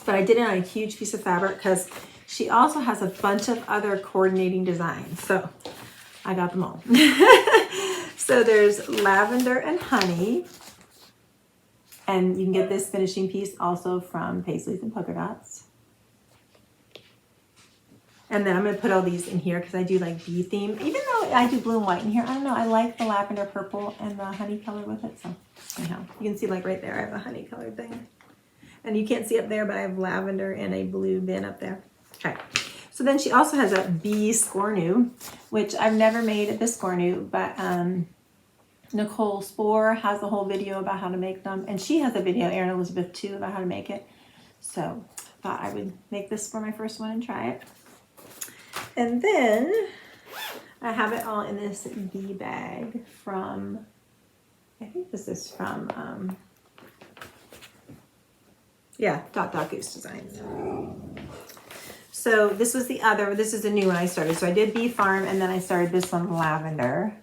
But I did it on a huge piece of fabric because she also has a bunch of other coordinating designs. So I got them all. So there's lavender and honey. And you can get this finishing piece also from Paisleys and Polka Dots. And then I'm going to put all these in here because I do like bee theme. Even though I do blue and white in here, I don't know, I like the lavender purple and the honey color with it. So anyhow, you can see like right there, I have a honey colored thing. And you can't see up there, but I have lavender and a blue bin up there. Okay. So then she also has a bee scornu, which I've never made a scornu, but Nicole Spohr has a whole video about how to make them, and she has a video, Erin Elizabeth too, about how to make it. So I thought I would make this for my first one and try it. And then I have it all in this bee bag from, I think this is from, yeah, Dot Goose Designs. So this was this is a new one I started. So I did Bee Farm, and then I started this one, Lavender.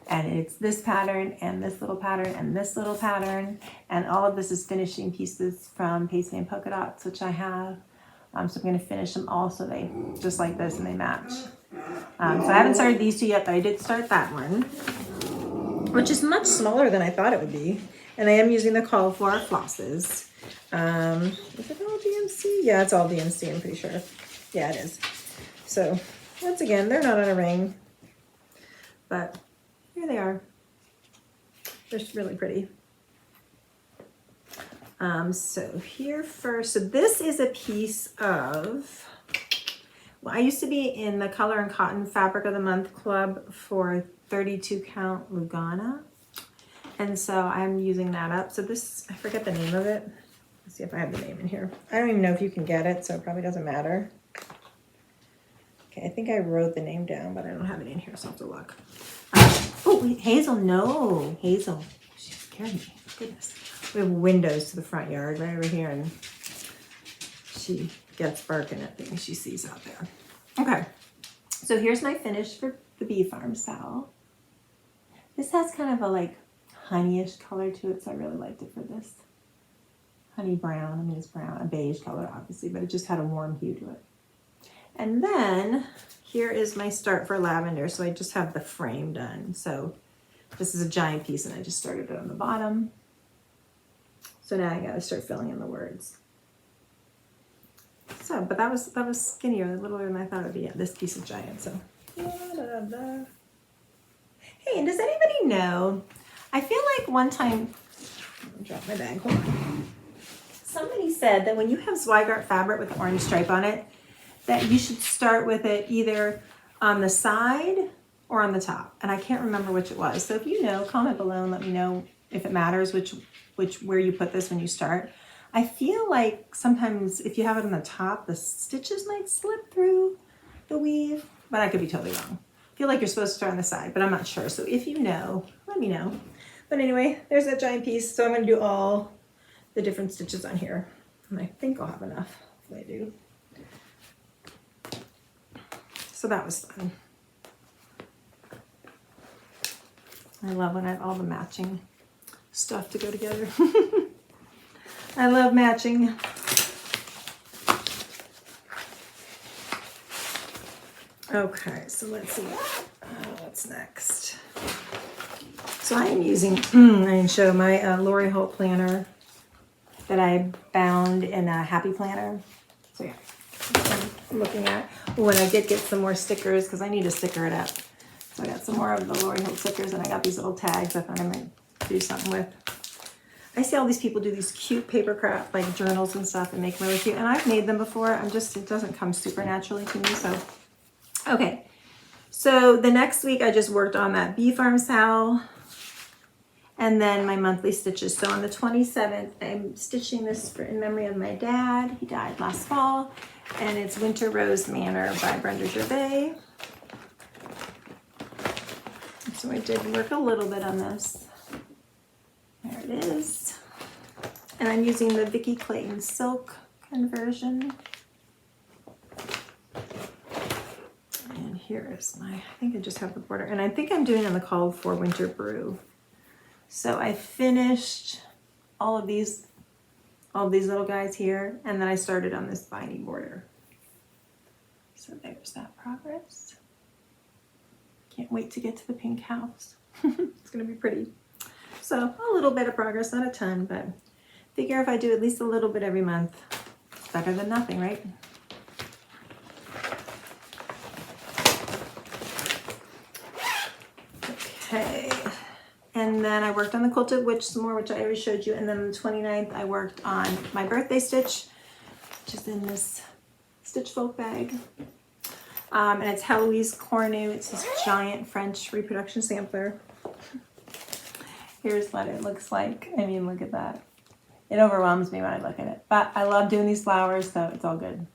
And it's this pattern and this little pattern and this little pattern. And all of this is finishing pieces from Paisley and Polka Dots, which I have. So I'm going to finish them all so they, just like this, and they match. So I haven't started these two yet, but I did start that one, which is much smaller than I thought it would be. And I am using the Call for Flosses. Is it all DMC? Yeah, it's all DMC, I'm pretty sure. Yeah, it is. So once again, they're not on a ring, but here they are. They're really pretty. So here first, so this is a piece of Well, I used to be in the Color and Cotton Fabric of the Month Club for 32 count Lugana. And so I'm using that up. So this, I forget the name of it. Let's see if I have the name in here. I don't even know if you can get it, so it probably doesn't matter. Okay, I think I wrote the name down, but I don't have it in here, so I'll have to look. Oh, Hazel, no. Hazel, she scared me. Goodness. We have windows to the front yard right over here, and she gets barking at things she sees out there. Okay, so here's my finish for the Bee Farm Sow. This has kind of a like honeyish color to it, so I really liked it for this. Honey brown, I mean it's brown, a beige color obviously, but it just had a warm hue to it. And then here is my start for lavender. So I just have the frame done. So this is a giant piece and I just started it on the bottom. So now I gotta start filling in the words. So, but that was skinnier, littler than I thought it would be. Yeah, this piece is giant, so. Hey, and does anybody know, I feel like one time, drop my bag, hold on. Somebody said that when you have Zweigart fabric with orange stripe on it, that you should start with it either on the side or on the top. And I can't remember which it was. So if you know, comment below and let me know if it matters where you put this when you start. I feel like sometimes if you have it on the top, the stitches might slip through the weave, but I could be totally wrong. I feel like you're supposed to start on the side, but I'm not sure. So if you know, let me know. But anyway, there's that giant piece. So I'm gonna do all the different stitches on here. And I think I'll have enough if I do. So that was fun. I love when I have all the matching stuff to go together. I love matching. Okay, so let's see what's next. So I am using, I can show my Lori Holt planner that I bound in a Happy Planner. So yeah, that's what I'm looking at. When I get some more stickers, because I need to sticker it up. So I got some more of the Lori Holt stickers, and I got these little tags I thought I might do something with. I see all these people do these cute paper craft, like journals and stuff, and make them really cute. And I've made them before. It doesn't come super naturally to me. So, okay. So the next week I just worked on that Bee Farm Sow and then my monthly stitches. So on the 27th, I'm stitching this in memory of my dad. He died last fall. And it's Winter Rose Manor by Brenda Gervais. So I did work a little bit on this. There it is. And I'm using the Vicki Clayton Silk conversion. And here is my, I think I just have the border. And I think I'm doing on the called for Winter Brew. So I finished all of these little guys here, and then I started on this binding border. So there's that progress. Can't wait to get to the pink house. It's gonna be pretty. So a little bit of progress, not a ton, but figure if I do at least a little bit every month, it's better than nothing, right? Okay. And then I worked on the Quilted Witch some more, which I already showed you. And then on the 29th, I worked on my birthday stitch, which is in this Stitch Folk bag. And it's Heloise Cornu. It's this giant French reproduction sampler. Here's what it looks like. I mean, look at that. It overwhelms me when I look at it. But I love doing these flowers, so it's all good.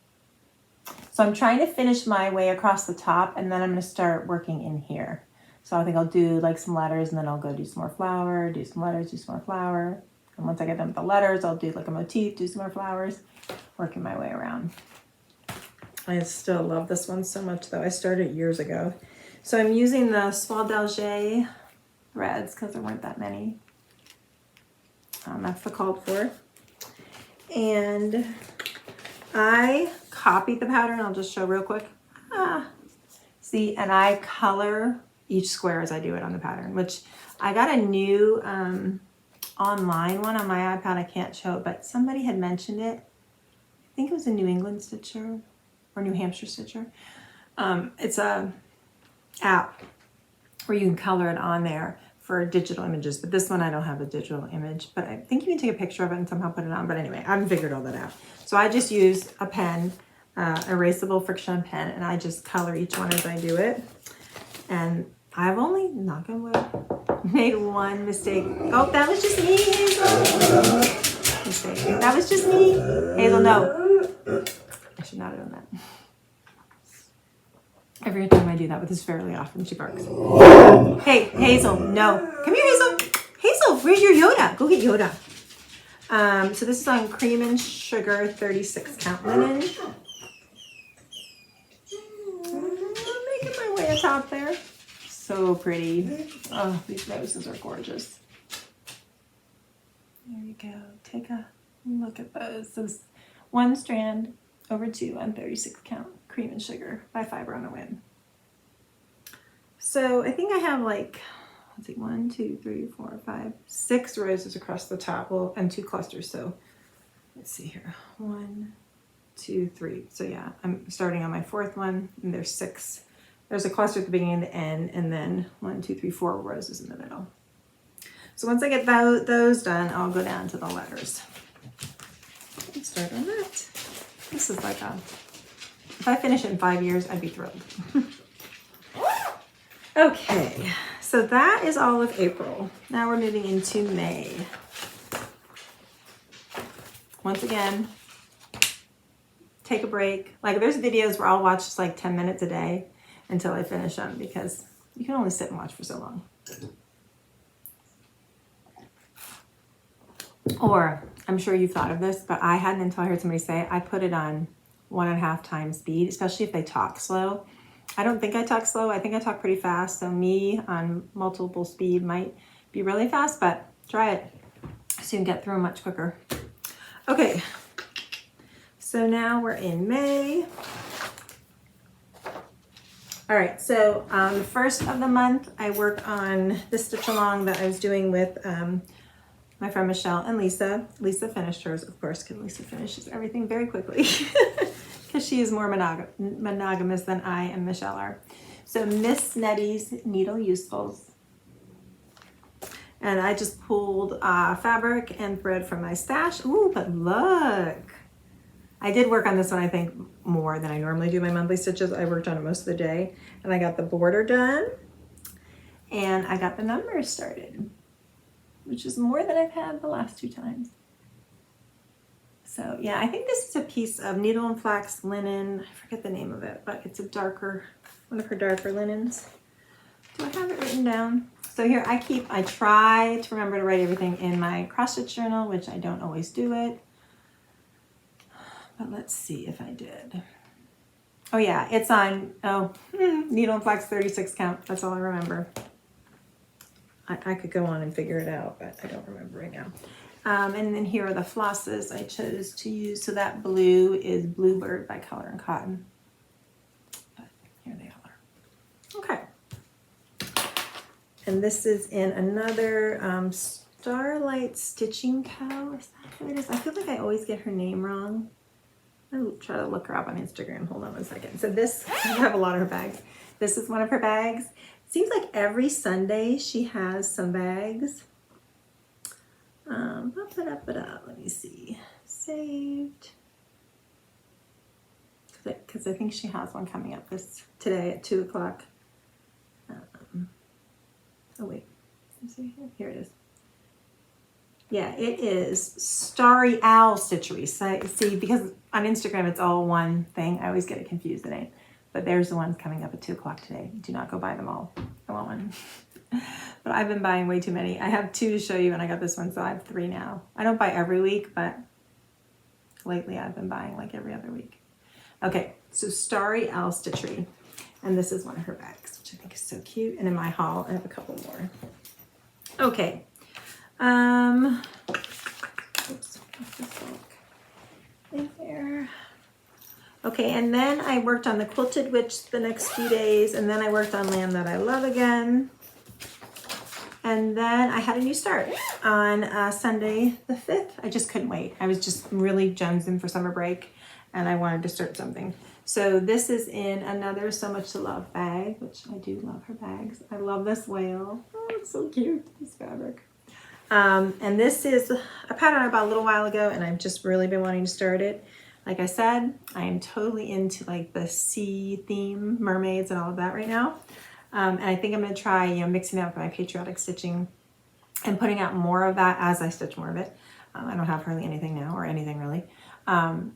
So I'm trying to finish my way across the top, and then I'm going to start working in here. So I think I'll do like some letters, and then I'll go do some more flower, do some letters, do some more flower. And once I get done with the letters, I'll do like a motif, do some more flowers, working my way around. I still love this one so much, though. I started years ago. So I'm using the Soie d'Alger threads because there weren't that many. That's the called for. And I copied the pattern. I'll just show real quick. See, and I color each square as I do it on the pattern, which I got a new online one on my iPad. I can't show it, but somebody had mentioned it. I think it was a New England stitcher or New Hampshire stitcher. It's a app where you can color it on there for digital images, but this one I don't have a digital image, but I think you can take a picture of it and somehow put it on. But anyway, I haven't figured all that out. So I just use a pen erasable friction pen, and I just color each one as I do it. And I've only, knock on wood, made one mistake. Oh, that was just me, Hazel. Mistake. That was just me. Hazel, no. I should not have done that. Every time I do that, which is fairly often, she barks. Hey, Hazel, no. Come here, Hazel. Hazel, where's your Yoda? Go get Yoda. So this is on cream and sugar 36 count linen. Making my way atop there. So pretty. Oh, these roses are gorgeous. There you go. Take a look at those. So one strand over 2 on 36 count cream and sugar by Fiber on a Whim. So I think I have like, let's see, 1, 2, 3, 4, 5, 6 roses across the top. Well, and 2 clusters. So let's see here. 1, 2, 3. So yeah, I'm starting on my 4th one, and there's 6. There's a cluster at the beginning and the end, and then 1, 2, 3, 4 roses in the middle. So once I get those done, I'll go down to the letters. Let's start on that. This is like a, if I finish it in 5 years, I'd be thrilled. Okay, so that is all of April. Now we're moving into May. Once again, take a break. Like there's videos where I'll watch just like 10 minutes a day until I finish them, because you can only sit and watch for so long. Or, I'm sure you've thought of this, but I hadn't until I heard somebody say it. I put it on 1.5 times speed, especially if they talk slow. I don't think I talk slow. I think I talk pretty fast. So me on multiple speed might be really fast, but try it so you can get through them much quicker. Okay, so now we're in May. All right, so the first of the month, I work on this stitch along that I was doing with my friend Michelle and Lisa. Lisa finished hers, of course, because Lisa finishes everything very quickly because she is more monogamous than I and Michelle are. So Miss Nettie's Needle Usefuls. And I just pulled fabric and thread from my stash. Ooh, but look. I did work on this one, I think, more than I normally do my monthly stitches. I worked on it most of the day. And I got the border done. And I got the numbers started, which is more than I've had the last 2 times. So yeah, I think this is a piece of needle and flax linen. I forget the name of it, but it's a darker, one of her darker linens. Do I have it written down? So here I try to remember to write everything in my cross stitch journal, which I don't always do it. But let's see if I did. Oh yeah, it's on, needle and flax 36 count. That's all I remember. I could go on and figure it out, but I don't remember right now. And then here are the flosses I chose to use. So that blue is Bluebird by Color and Cotton. But here they are. Okay. And this is in another Starlight Stitching Co. Is that who it is? I feel like I always get her name wrong. I'll try to look her up on Instagram. Hold on 1 second. So this, I have a lot of her bags. This is one of her bags. It seems like every Sunday she has some bags. Let me see. Saved. Because I think she has one coming up today at 2 o'clock. Oh wait, here it is. Yeah, it is Starry Owl Stitchery. So, see, because on Instagram it's all one thing. I always get it confused the name. But there's the ones coming up at 2 o'clock today. Do not go buy them all. I want one. But I've been buying way too many. I have 2 to show you, and I got this one, so I have 3 now. I don't buy every week, but lately I've been buying like every other week. Okay, so Starry Owl Stitchery. And this is one of her bags, which I think is so cute. And in my haul, I have a couple more. Okay. Oops, in here. Okay, and then I worked on the Quilted Witch the next few days, and then I worked on Land That I Love again. And then I had a new start on Sunday the 5th. I just couldn't wait. I was just really jonesing for summer break, and I wanted to start something. So this is in another So Much to Love bag, which I do love her bags. I love this whale. Oh, it's so cute, this fabric. And this is a pattern I bought a little while ago, and I've just really been wanting to start it. Like I said, I am totally into like the sea theme, mermaids and all of that right now. And I think I'm going to try, you know, mixing up my patriotic stitching and putting out more of that as I stitch more of it. I don't have hardly anything now, or anything really. And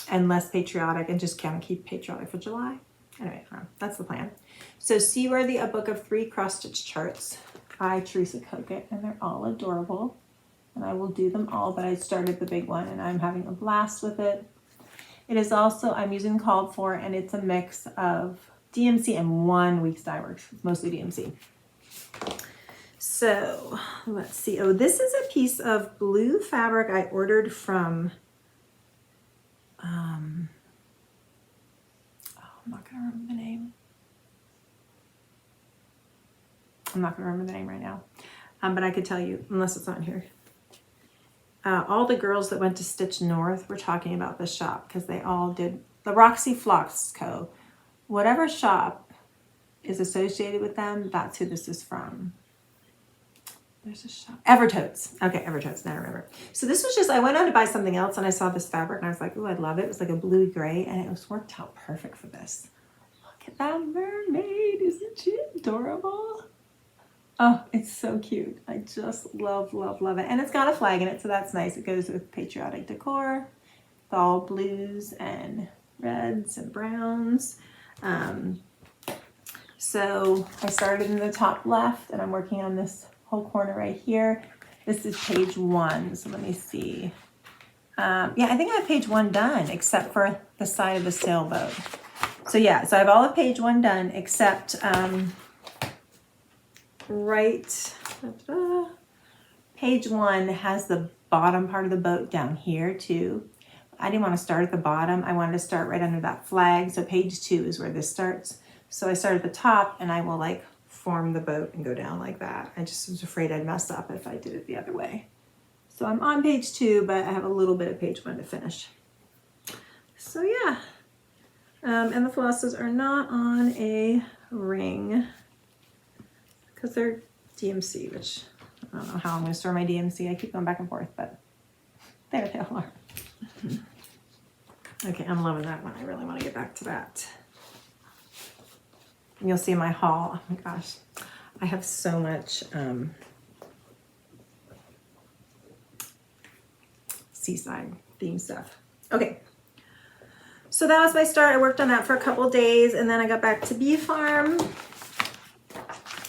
less patriotic, and just kind of keep patriotic for July. Anyway, that's the plan. So Seaworthy, a book of 3 cross-stitch charts by Teresa Kogut, and they're all adorable. And I will do them all, but I started the big one and I'm having a blast with it. It is also, I'm using Called For, and it's a mix of DMC and 1 week's dye work, mostly DMC. So let's see. Oh, this is a piece of blue fabric I ordered from, I'm not going to remember the name. I'm not going to remember the name right now, but I could tell you, unless it's on here. All the girls that went to Stitch North were talking about this shop because they all did the Roxy Floss Co. Whatever shop is associated with them, that's who this is from. There's a shop. Evertotes. Okay, Evertotes. Now I remember. So this was just, I went on to buy something else and I saw this fabric and I was like, oh, I'd love it. It was like a bluey gray and it was worked out perfect for this. Look at that mermaid. Isn't she adorable? Oh, it's so cute. I just love, love, love it. And it's got a flag in it, so that's nice. It goes with Patriotic decor. It's all blues and reds and browns. So I started in the top left and I'm working on this whole corner right here. This is page 1, so let me see. Yeah, I think I have page 1 done, except for the side of the sailboat. So yeah, so I have all of page 1 done, except page 1 has the bottom part of the boat down here too. I didn't want to start at the bottom. I wanted to start right under that flag. So page 2 is where this starts. So I start at the top and I will like form the boat and go down like that. I just was afraid I'd mess up if I did it the other way. So I'm on page 2, but I have a little bit of page 1 to finish. So yeah. And the flosses are not on a ring because they're DMC, which I don't know how I'm going to store my DMC. I keep going back and forth, but there they all are. Okay, I'm loving that one. I really want to get back to that. And you'll see my haul. Oh my gosh, I have so much seaside theme stuff. Okay, so that was my start. I worked on that for a couple days, and then I got back to Bee Farm.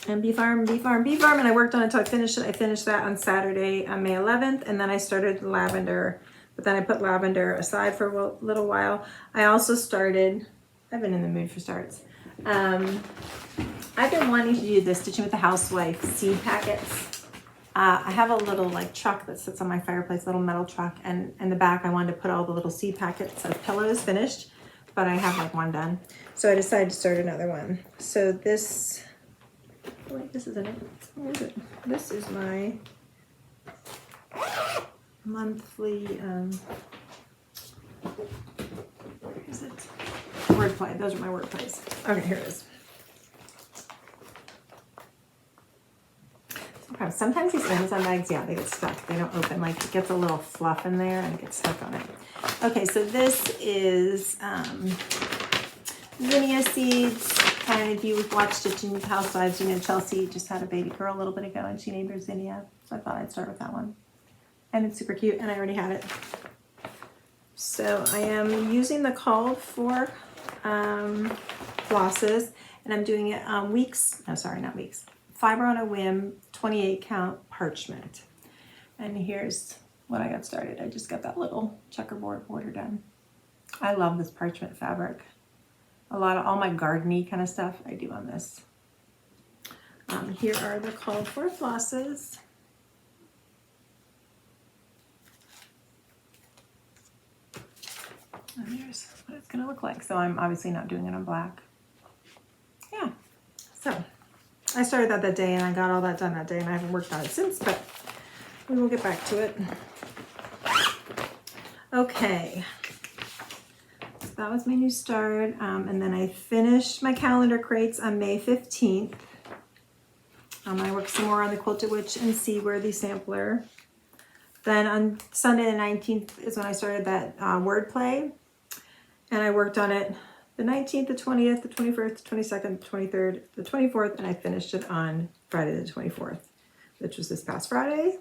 And Bee Farm, and I worked on it until I finished it. I finished that on Saturday, on May 11th, and then I started lavender, but then I put lavender aside for a little while. I also started, I've been in the mood for starts. I've been wanting to do the Stitching with the Housewife seed packets. I have a little like truck that sits on my fireplace, little metal truck, and in the back I wanted to put all the little seed packets of pillows finished, but I have like one done. So I decided to start another one. So this, wait, this isn't it. Where is it? This is my monthly, where is it? Wordplay. Those are my wordplays. Okay, here it is. Okay, sometimes these Amazon bags, yeah, they get stuck. They don't open. Like it gets a little fluff in there and it gets stuck on it. Okay, so this is zinnia seeds. And if you watch Stitching with Housewives, you know Chelsea just had a baby girl a little bit ago and she named her Zinnia. So I thought I'd start with that one. And it's super cute and I already had it. So I am using the Called For flosses and I'm doing it on Fiber on a Whim 28 count parchment. And here's when I got started. I just got that little checkerboard border done. I love this parchment fabric. All my garden-y kind of stuff I do on this. Here are the Called For flosses. And here's what it's gonna look like. So I'm obviously not doing it on black. Yeah, so I started that day and I got all that done that day and I haven't worked on it since, but we will get back to it. Okay. That was my new start, and then I finished my calendar crates on May 15th. I worked some more on the Quilted Witch and Seaworthy sampler. Then on Sunday the 19th is when I started that wordplay. And I worked on it the 19th, the 20th, the 21st, the 22nd, the 23rd, the 24th, and I finished it on Friday the 24th, which was this past Friday.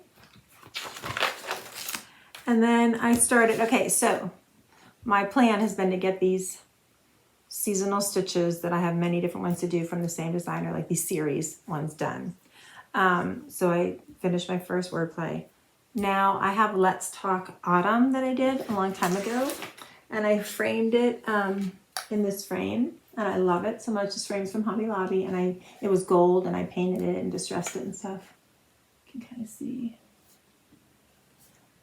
And then I started, okay, so my plan has been to get these seasonal stitches that I have many different ones to do from the same designer, like these series ones done. So I finished my first wordplay. Now I have Let's Talk Autumn that I did a long time ago, and I framed it in this frame, and I love it so much. This frame's from Hobby Lobby, and it was gold, and I painted it and distressed it and stuff. You can kind of see.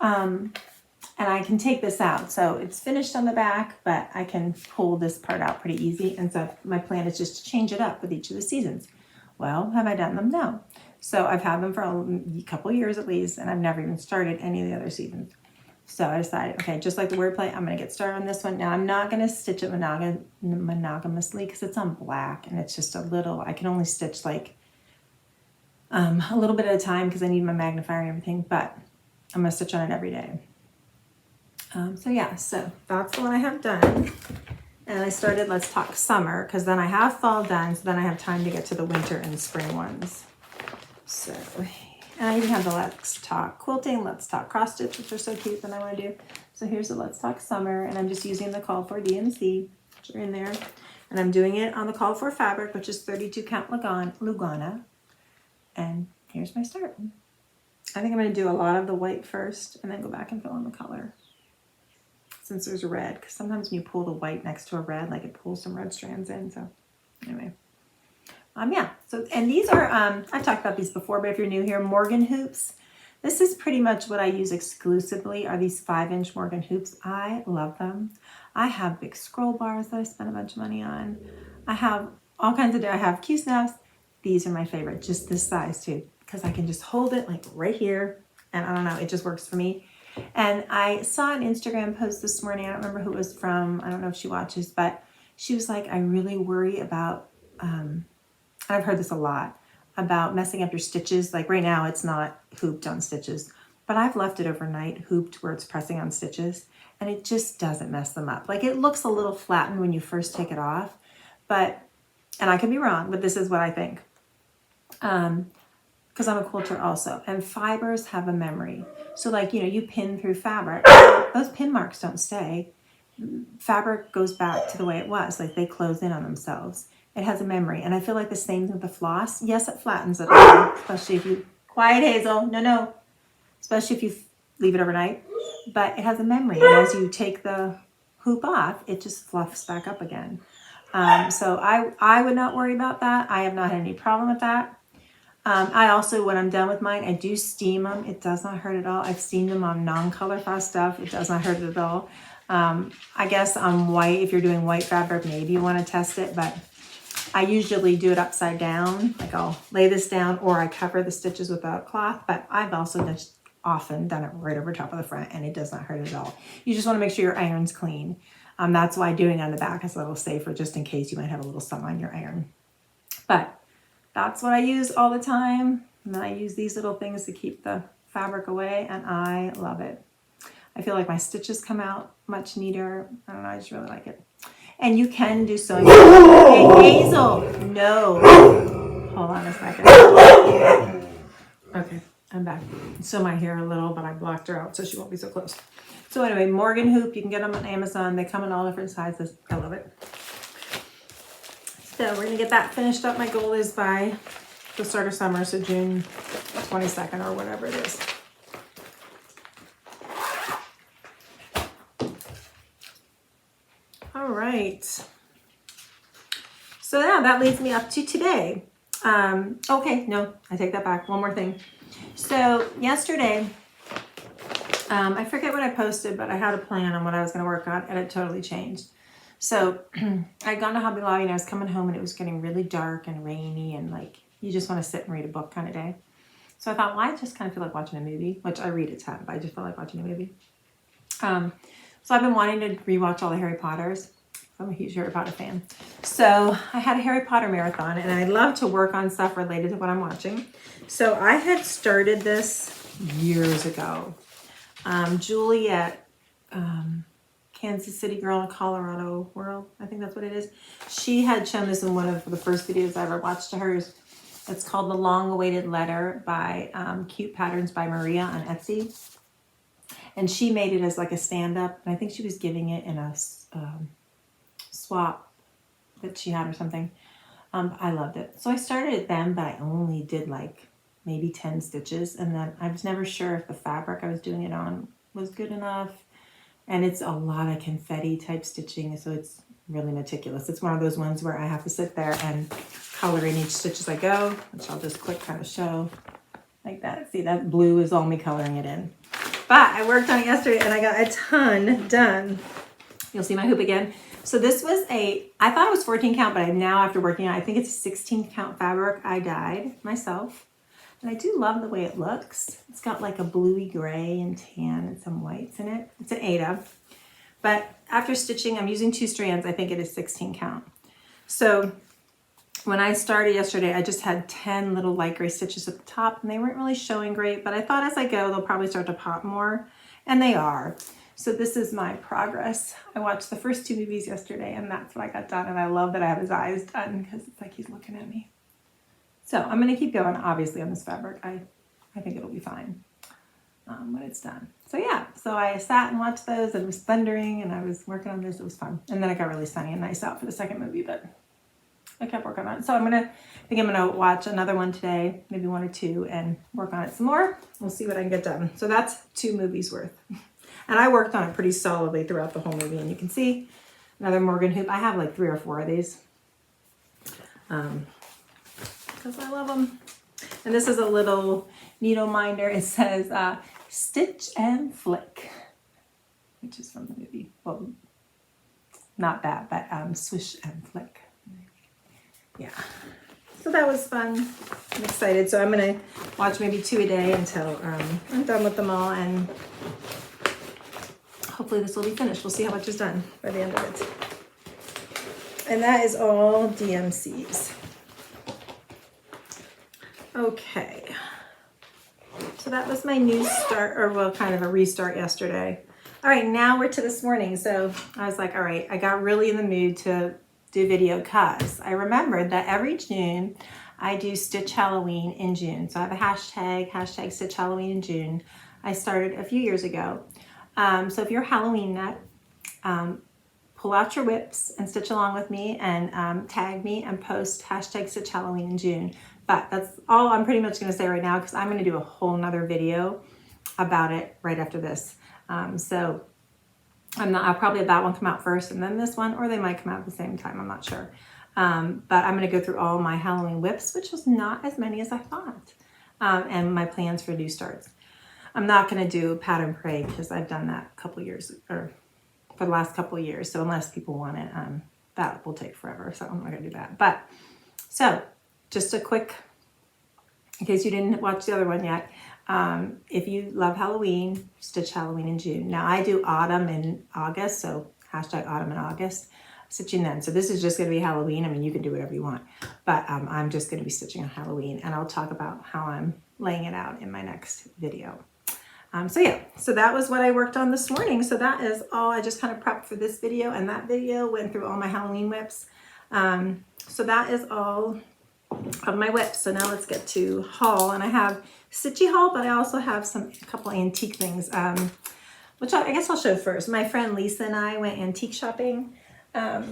And I can take this out. So it's finished on the back, but I can pull this part out pretty easy. And so my plan is just to change it up with each of the seasons. Well, have I done them? No. So I've had them for a couple years at least, and I've never even started any of the other seasons. So I decided, okay, just like the wordplay, I'm going to get started on this one. Now I'm not going to stitch it monogamously because it's on black and it's just a little, I can only stitch like a little bit at a time because I need my magnifier and everything, but I'm going to stitch on it every day. So yeah, so that's the one I have done. And I started Let's Talk Summer because then I have fall done, so then I have time to get to the winter and spring ones. So, and I even have the Let's Talk Quilting, Let's Talk Cross Stitch, which are so cute that I want to do. So here's the Let's Talk Summer, and I'm just using the Call For DMC, which are in there. And I'm doing it on the Call For fabric, which is 32 count Lugana. And here's my start. I think I'm going to do a lot of the white first and then go back and fill in the color. Since there's red, because sometimes when you pull the white next to a red, like it pulls some red strands in. So anyway, yeah. So, and these are, I've talked about these before, but if you're new here, Morgan hoops. This is pretty much what I use exclusively are these 5-inch Morgan hoops. I love them. I have big scroll bars that I spent a bunch of money on. I have all kinds of, I have Q-snaps. These are my favorite, just this size too, because I can just hold it like right here. And I don't know, it just works for me. And I saw an Instagram post this morning. I don't remember who it was from. I don't know if she watches, but she was like, I really worry about, and I've heard this a lot, about messing up your stitches. Like right now, it's not hooped on stitches, but I've left it overnight hooped where it's pressing on stitches, and it just doesn't mess them up. Like it looks a little flattened when you first take it off, but, and I could be wrong, but this is what I think. Because I'm a quilter also, and fibers have a memory. So like, you know, you pin through fabric, those pin marks don't stay. Fabric goes back to the way it was, like they close in on themselves. It has a memory, and I feel like the same with the floss. Yes, it flattens it, especially if you, quiet Hazel, no, especially if you leave it overnight, but it has a memory, and as you take the hoop off, it just fluffs back up again. So I would not worry about that. I have not had any problem with that. I also, when I'm done with mine, I do steam them. It does not hurt at all. I've steamed them on non-color fast stuff. It does not hurt at all. I guess on white, if you're doing white fabric, maybe you want to test it, but I usually do it upside down. Like I'll lay this down or I cover the stitches with a cloth, but I've also just often done it right over top of the front and it does not hurt at all. You just want to make sure your iron's clean. That's why doing it on the back is a little safer just in case you might have a little something on your iron. But that's what I use all the time. And then I use these little things to keep the fabric away, and I love it. I feel like my stitches come out much neater. I don't know, I just really like it. And you can do sewing. Hey, Hazel, no. Hold on a second. Okay, I'm back. Sew my hair a little, but I blocked her out so she won't be so close. So anyway, Morgan hoop, you can get them on Amazon. They come in all different sizes. I love it. So we're gonna get that finished up. My goal is by the start of summer, so June 22nd or whatever it is. All right. So yeah, that leads me up to today. Okay, no, I take that back. One more thing. So yesterday, I forget what I posted, but I had a plan on what I was gonna work on, and it totally changed. So I'd gone to Hobby Lobby and I was coming home and it was getting really dark and rainy and like you just want to sit and read a book kind of day. So I thought, well, I just kind of feel like watching a movie, which I read a ton, but I just feel like watching a movie. So I've been wanting to rewatch all the Harry Potters. I'm a huge Harry Potter fan. So I had a Harry Potter marathon and I love to work on stuff related to what I'm watching. So I had started this years ago. Julie at Kansas City Girl in Colorado World, I think that's what it is. She had shown this in one of the first videos I ever watched of hers. It's called The Long Awaited Letter by Cute Patterns by Maria on Etsy. And she made it as like a stand-up. And I think she was giving it in a swap that she had or something. I loved it. So I started it then, but I only did like maybe 10 stitches. And then I was never sure if the fabric I was doing it on was good enough. And it's a lot of confetti type stitching, so it's really meticulous. It's one of those ones where I have to sit there and color in each stitch as I go, which I'll just quick kind of show like that. See, that blue is all me coloring it in. But I worked on it yesterday and I got a ton done. You'll see my hoop again. So this was I thought it was 14 count, but now after working on it, I think it's a 16 count fabric I dyed myself. And I do love the way it looks. It's got like a bluey gray and tan and some whites in it. It's an Ada. But after stitching, I'm using 2 strands. I think it is 16 count. So when I started yesterday, I just had 10 little light gray stitches at the top and they weren't really showing great, but I thought as I go, they'll probably start to pop more, and they are. So this is my progress. I watched the first 2 movies yesterday and that's what I got done. And I love that I have his eyes done because it's like he's looking at me. So I'm going to keep going, obviously, on this fabric. I think it'll be fine when it's done. So yeah, so I sat and watched those, and it was thundering, and I was working on this. It was fun. And then it got really sunny and nice out for the second movie, but I kept working on it. So I think I'm going to watch another one today, maybe 1 or 2, and work on it some more. We'll see what I can get done. So that's 2 movies worth. And I worked on it pretty solidly throughout the whole movie, and you can see another Morgan hoop. I have like 3 or 4 of these. Because I love them. And this is a little needle minder. It says Stitch and Flick, which is from the movie. Well, not that, but Swish and Flick. Yeah. So that was fun. I'm excited. So I'm going to watch maybe 2 a day until I'm done with them all. And hopefully this will be finished. We'll see how much is done by the end of it. And that is all DMCs. Okay, so that was my new start, or well, kind of a restart yesterday. All right, now we're to this morning. So I was like, all right, I got really in the mood to do video because I remembered that every June I do Stitch Halloween in June. So I have a hashtag Stitch Halloween in June. I started a few years ago. So if you're a Halloween nut, pull out your whips and stitch along with me and tag me and post hashtag Stitch Halloween in June. But that's all I'm pretty much going to say right now because I'm going to do a whole nother video about it right after this. So I'll probably have that one come out first and then this one, or they might come out at the same time. I'm not sure. But I'm going to go through all my Halloween whips, which was not as many as I thought, and my plans for new starts. I'm not going to do pattern parade because I've done that a couple years, or for the last couple of years. So unless people want it, that will take forever. So I'm not going to do that. But so just a quick, in case you didn't watch the other one yet, if you love Halloween, Stitch Halloween in June. Now I do autumn in August, so hashtag autumn in August, stitching then. So this is just going to be Halloween. I mean, you can do whatever you want, but I'm just going to be stitching on Halloween, and I'll talk about how I'm laying it out in my next video. So yeah, so that was what I worked on this morning. So that is all. I just kind of prepped for this video, and that video went through all my Halloween whips. So that is all of my whips. So now let's get to haul, and I have stitchy haul, but I also have a couple antique things, which I guess I'll show first. My friend Lisa and I went antique shopping a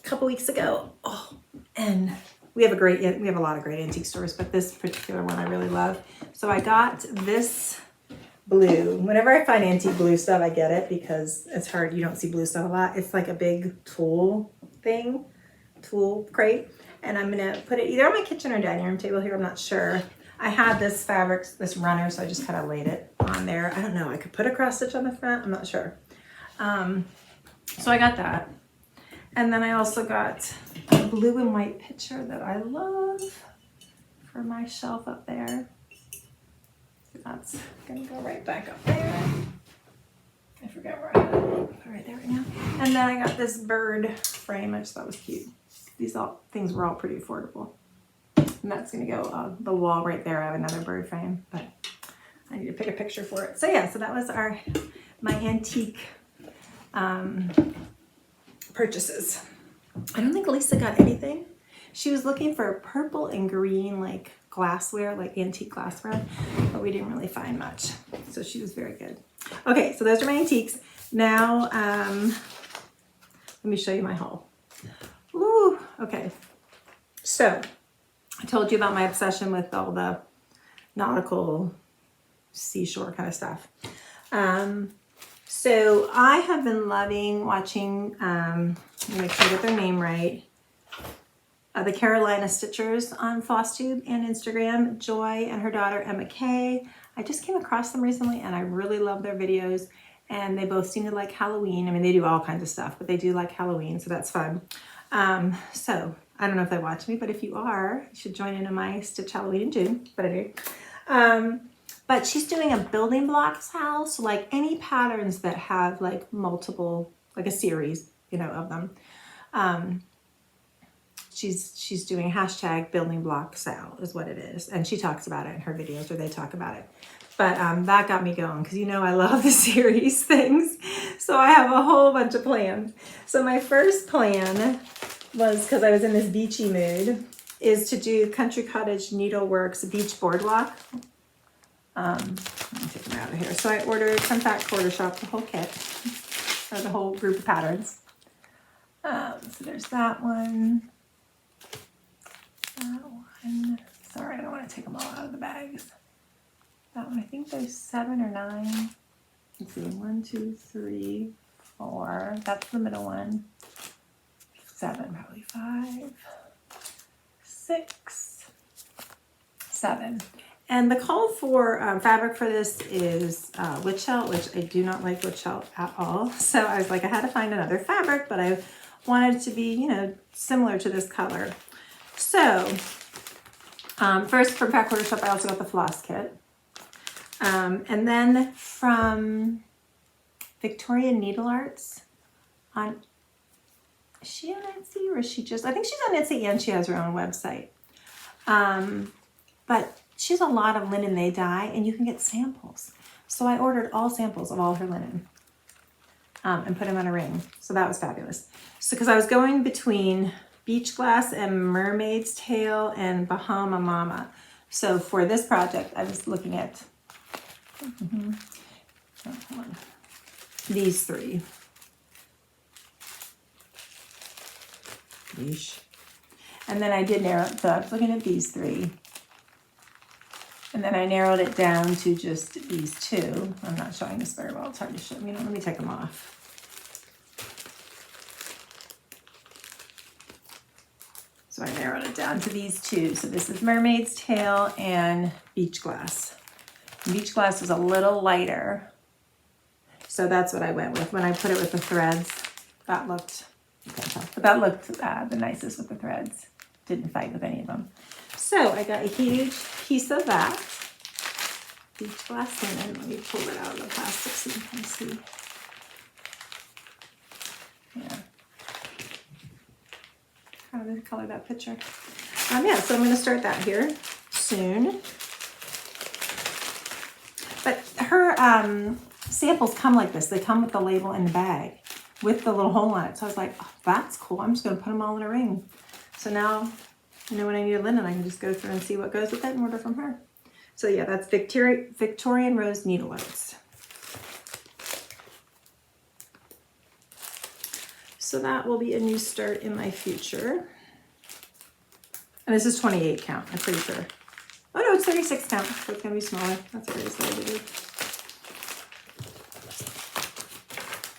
couple weeks ago. Oh, and we have a lot of great antique stores, but this particular one I really love. So I got this blue. Whenever I find antique blue stuff, I get it because it's hard. You don't see blue stuff a lot. It's like a big tool crate. And I'm going to put it either on my kitchen or dining room table here. I'm not sure. I had this fabric, this runner, so I just kind of laid it on there. I don't know. I could put a cross stitch on the front. I'm not sure. So I got that. And then I also got a blue and white picture that I love for my shelf up there. So that's going to go right back up there. I forget where I had it. Put it right there right now. And then I got this bird frame. I just thought it was cute. These things were all pretty affordable. And that's going to go on the wall right there. I have another bird frame, but I need to pick a picture for it. So yeah, so that was my antique purchases. I don't think Lisa got anything. She was looking for purple and green like glassware, like antique glassware, but we didn't really find much. So she was very good. Okay, so those are my antiques. Now, let me show you my haul. Ooh, okay. So I told you about my obsession with all the nautical seashore kind of stuff. So I have been loving watching, make sure I get their name right, the Carolina Stitchers on FlossTube and Instagram, Joy and her daughter Emma Kay. I just came across them recently and I really love their videos, and they both seem to like Halloween. I mean, they do all kinds of stuff, but they do like Halloween, so that's fun. So I don't know if they watch me, but if you are, you should join in on my Stitch Halloween in June. But anyway, but she's doing a building blocks house, like any patterns that have like multiple, like a series, you know, of them. She's doing hashtag building block sale is what it is. And she talks about it in her videos where they talk about it. But that got me going because you know I love the series things. So I have a whole bunch of plans. So my first plan was, because I was in this beachy mood, is to do Country Cottage Needleworks Beach Boardwalk. Let me take them out of here. So I ordered from Fat Quarter Shop the whole kit, or the whole group of patterns. So there's that one. That one. Sorry, I don't want to take them all out of the bags. That one, I think there's 7 or 9. Let's see, 1, 2, 3, 4. That's the middle one. 7, probably 5, 6, 7. And the call for fabric for this is witch shell, which I do not like witch shell at all. So I was like, I had to find another fabric, but I wanted it to be, you know, similar to this color. So first from Fat Quarter Shop, I also got the floss kit. And then from Victorian Needle Arts is she on Etsy or is she just, I think she's on Etsy and she has her own website. But she has a lot of linen they dye and you can get samples. So I ordered all samples of all her linen and put them on a ring. So that was fabulous. So because I was going between Beach Glass and Mermaid's Tail and Bahama Mama. So for this project, I was looking at these 3. Yeesh. And then I did narrow, so I was looking at these 3. And then I narrowed it down to just these 2. I'm not showing this very well. It's hard to show. You know, let me take them off. So I narrowed it down to these 2. So this is Mermaid's Tail and Beach Glass. Beach Glass is a little lighter. So that's what I went with. When I put it with the threads, that looked, you can't tell, but that looked the nicest with the threads. Didn't fight with any of them. So I got a huge piece of that. Beach Glass linen. Let me pull it out of the plastic so you can see. Yeah. How do they color that picture? Yeah, so I'm going to start that here soon. But her samples come like this. They come with the label in the bag with the little hole on it. So I was like, oh, that's cool. I'm just going to put them all in a ring. So now, you know, when I need a linen, I can just go through and see what goes with it and order from her. So yeah, that's Victorian Rose Needle Arts. So that will be a new start in my future. And this is 28 count, I'm pretty sure. Oh no, it's 36 count, so it's gonna be smaller. That's very slow to do.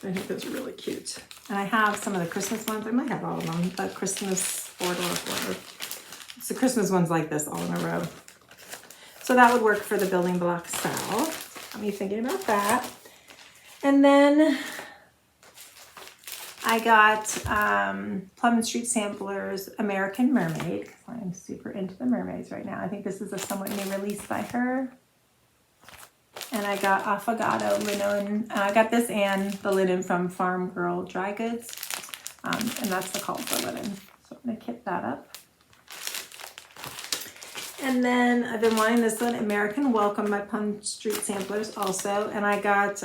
I think those are really cute. And I have some of the Christmas ones. I might have all of them, but Christmas order. It's the Christmas ones like this all in a row. So that would work for the building block style. Got me thinking about that. And then I got Plum and Street Samplers American Mermaid, because I'm super into the mermaids right now. I think this is a somewhat new release by her. And I got Affogato linen. I got this and the linen from Farm Girl Dry Goods. And that's the call for linen. So I'm going to kit that up. And then I've been wanting this one, American Welcome by Plum Street Samplers also. And I got,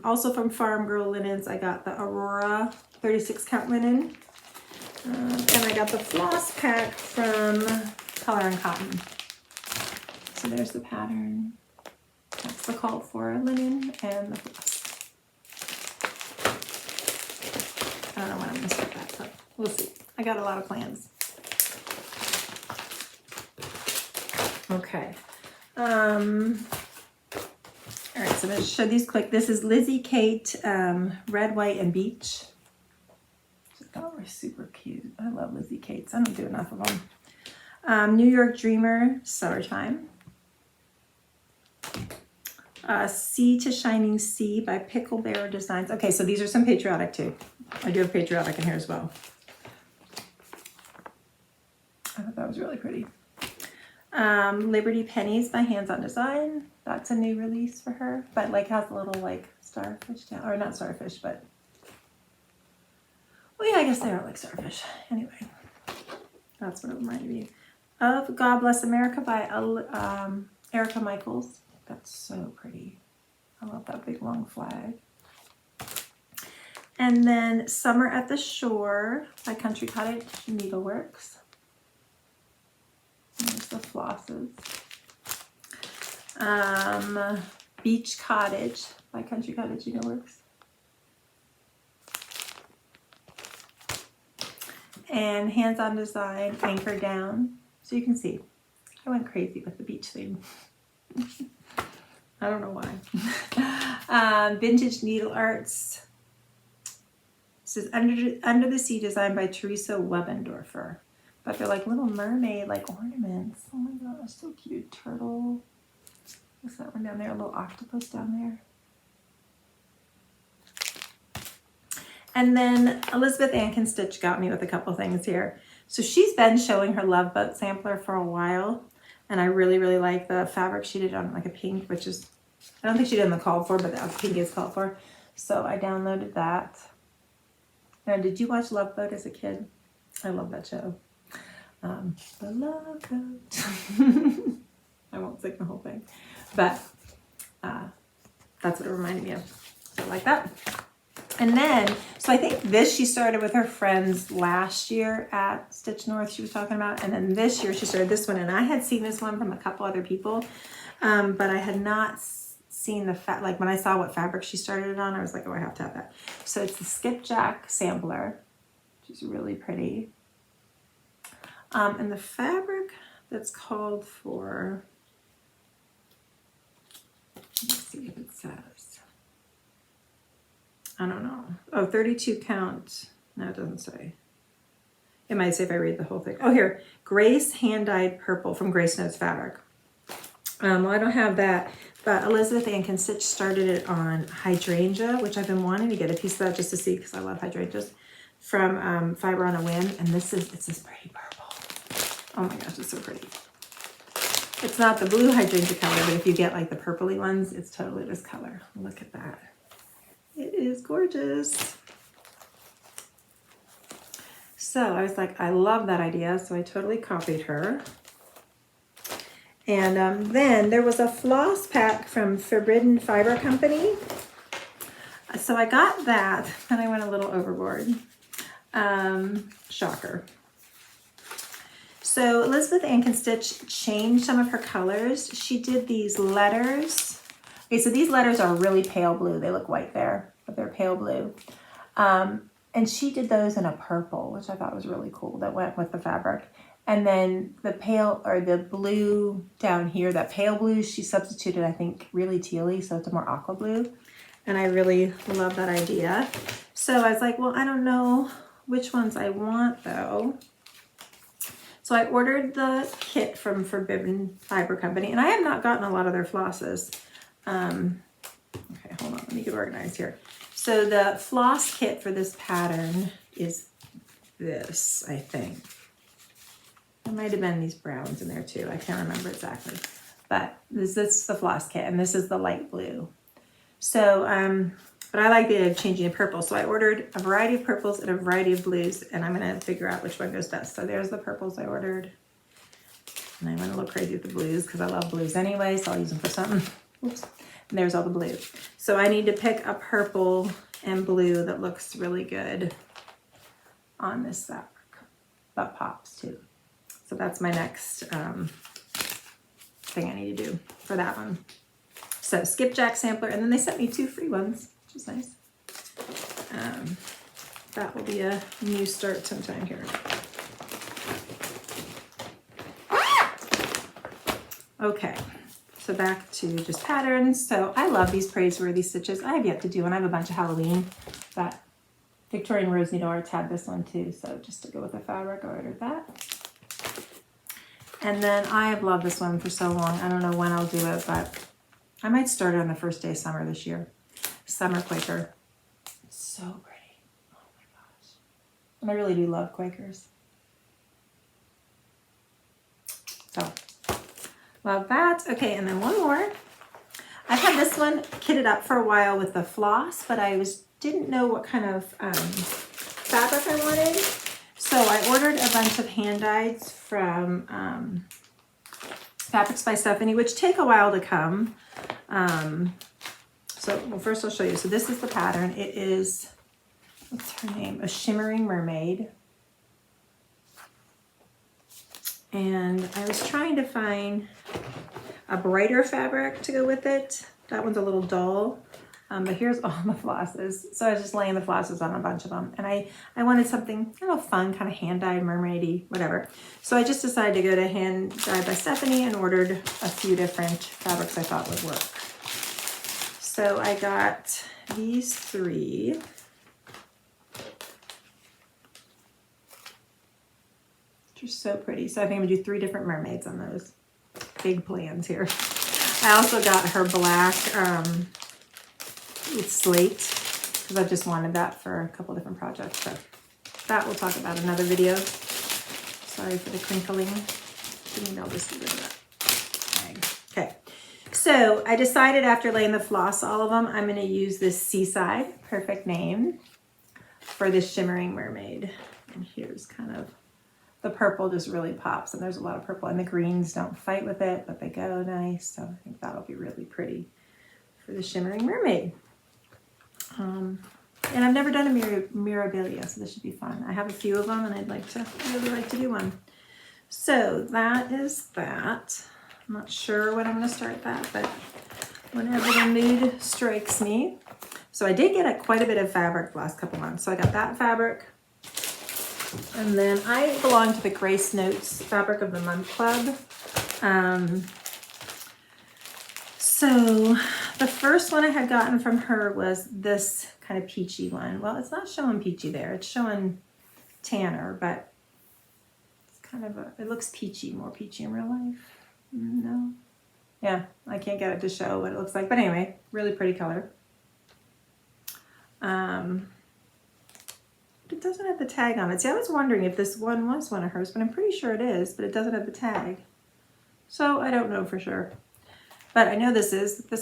also from Farm Girl Linens, I got the Aurora 36 count linen. And I got the Floss pack from Color and Cotton. So there's the pattern. That's the called for linen and the floss. I don't know when I'm going to start that, but we'll see. I got a lot of plans. Okay. All right, so I'm going to show these quick. This is Lizzie Kate Red, White, and Beach. Oh, we're super cute. I love Lizzie Kate's. I don't do enough of them. New York Dreamer Summertime. Sea to Shining Sea by Pickle Bear Designs. Okay, so these are some Patriotic too. I do have Patriotic in here as well. I thought that was really pretty. Liberty Pennies by Hands on Design. That's a new release for her, but like has a little like starfish down, or not starfish, but well, yeah, I guess they are like starfish. Anyway, that's what it reminded me of. God Bless America by Erica Michaels. That's so pretty. I love that big long flag. And then Summer at the Shore by Country Cottage Needleworks. There's the flosses. Beach Cottage by Country Cottage Needleworks. And Hands on Design, Anchor Down. So you can see, I went crazy with the beach theme. I don't know why. Vintage Needle Arts. This is Under the Sea, designed by Teresa Webendorfer. But they're like little mermaid like ornaments. Oh my gosh, so cute. Turtle. What's that one down there? A little octopus down there. And then Elizabeth Ann Stitch got me with a couple things here. So she's been showing her Love Boat sampler for a while. And I really, really like the fabric she did on like a pink, which is, I don't think she did in the called for, but the pink is called for. So I downloaded that. And did you watch Love Boat as a kid? I love that show. The Love Boat. I won't sing the whole thing. But that's what it reminded me of. So I like that. And then, so I think this she started with her friends last year at Stitch North she was talking about. And then this year she started this one. And I had seen this one from a couple other people. But I had not seen the like when I saw what fabric she started it on, I was like, oh, I have to have that. So it's the Skipjack sampler, which is really pretty. And the fabric that's called for, let's see what it says. I don't know. Oh, 32 count. No, it doesn't say. It might say if I read the whole thing. Oh, here. Grace Hand-Dyed Purple from Grace Notes Fabric. Well, I don't have that, but Elizabeth Ann Stitch started it on Hydrangea, which I've been wanting to get a piece of that just to see because I love hydrangeas, from Fiber on a Whim. And it's this pretty purple. Oh my gosh, it's so pretty. It's not the blue hydrangea color, but if you get like the purpley ones, it's totally this color. Look at that. It is gorgeous. So I was like, I love that idea. So I totally copied her. And then there was a floss pack from Forbidden Fiber Company. So I got that, and I went a little overboard. Shocker. So Elizabeth Ann Stitch changed some of her colors. She did these letters. Okay, so these letters are really pale blue. They look white there, but they're pale blue. And she did those in a purple, which I thought was really cool. That went with the fabric. And then the pale, or the blue down here, that pale blue, she substituted, I think, really tealy, so it's a more aqua blue. And I really love that idea. So I was like, well, I don't know which ones I want, though. So I ordered the kit from Forbidden Fiber Company, and I have not gotten a lot of their flosses. Okay, hold on, let me get organized here. So the floss kit for this pattern is this, I think. There might have been these browns in there too. I can't remember exactly. But this is the floss kit, and this is the light blue. So, but I like the idea of changing to purple. So I ordered a variety of purples and a variety of blues, and I'm going to figure out which one goes best. So there's the purples I ordered. And I went a little crazy with the blues because I love blues anyway, so I'll use them for something. Oops. And there's all the blue. So I need to pick a purple and blue that looks really good on this fabric, but pops too. So that's my next thing I need to do for that one. So skipjack sampler, and then they sent me 2 free ones, which is nice. That will be a new start sometime here. Okay, so back to just patterns. So I love these praiseworthy stitches. I have yet to do one. I have a bunch of Halloween, but Victorian Rose Needle Arts had this one too. So just to go with the fabric, I ordered that. And then I have loved this one for so long. I don't know when I'll do it, but I might start it on the first day of summer this year. Summer Quaker. It's so pretty. Oh my gosh. And I really do love Quakers. So, love that. Okay, and then one more. I've had this one kitted up for a while with the floss, but I didn't know what kind of fabric I wanted. So I ordered a bunch of hand-dyeds from Fabrics by Stephanie, which take a while to come. Well, first I'll show you. So this is the pattern. It is, what's her name? A Shimmering Mermaid. And I was trying to find a brighter fabric to go with it. That one's a little dull. But here's all the flosses. So I was just laying the flosses on a bunch of them. And I wanted something, I don't know, fun, kind of hand-dyed, mermaidy, whatever. So I just decided to go to Hand Dyed by Stephanie and ordered a few different fabrics I thought would work. So I got these 3. Which are so pretty. So I think I'm gonna do 3 different mermaids on those. Big plans here. I also got her black, it's slate, because I just wanted that for a couple different projects, but that we'll talk about in another video. Sorry for the crinkling. Maybe I'll just get rid of that. Okay, so I decided after laying the floss, all of them, I'm going to use this Seaside, perfect name, for this Shimmering Mermaid. And here's kind of, the purple just really pops, and there's a lot of purple, and the greens don't fight with it, but they go nice, so I think that'll be really pretty for the Shimmering Mermaid. And I've never done a Mirabilia, so this should be fun. I have a few of them, and I'd really like to do one. So that is that. I'm not sure when I'm going to start that, but whenever the mood strikes me. So I did get quite a bit of fabric the last couple months. So I got that fabric, and then I belong to the Grace Notes Fabric of the Month Club. So the first one I had gotten from her was this kind of peachy one. Well, it's not showing peachy there. It's showing tanner, but it's kind of it looks peachy, more peachy in real life. No. Yeah, I can't get it to show what it looks like. But anyway, really pretty color. It doesn't have the tag on it. See, I was wondering if this one was one of hers, but I'm pretty sure it is, but it doesn't have the tag. So I don't know for sure. But I know this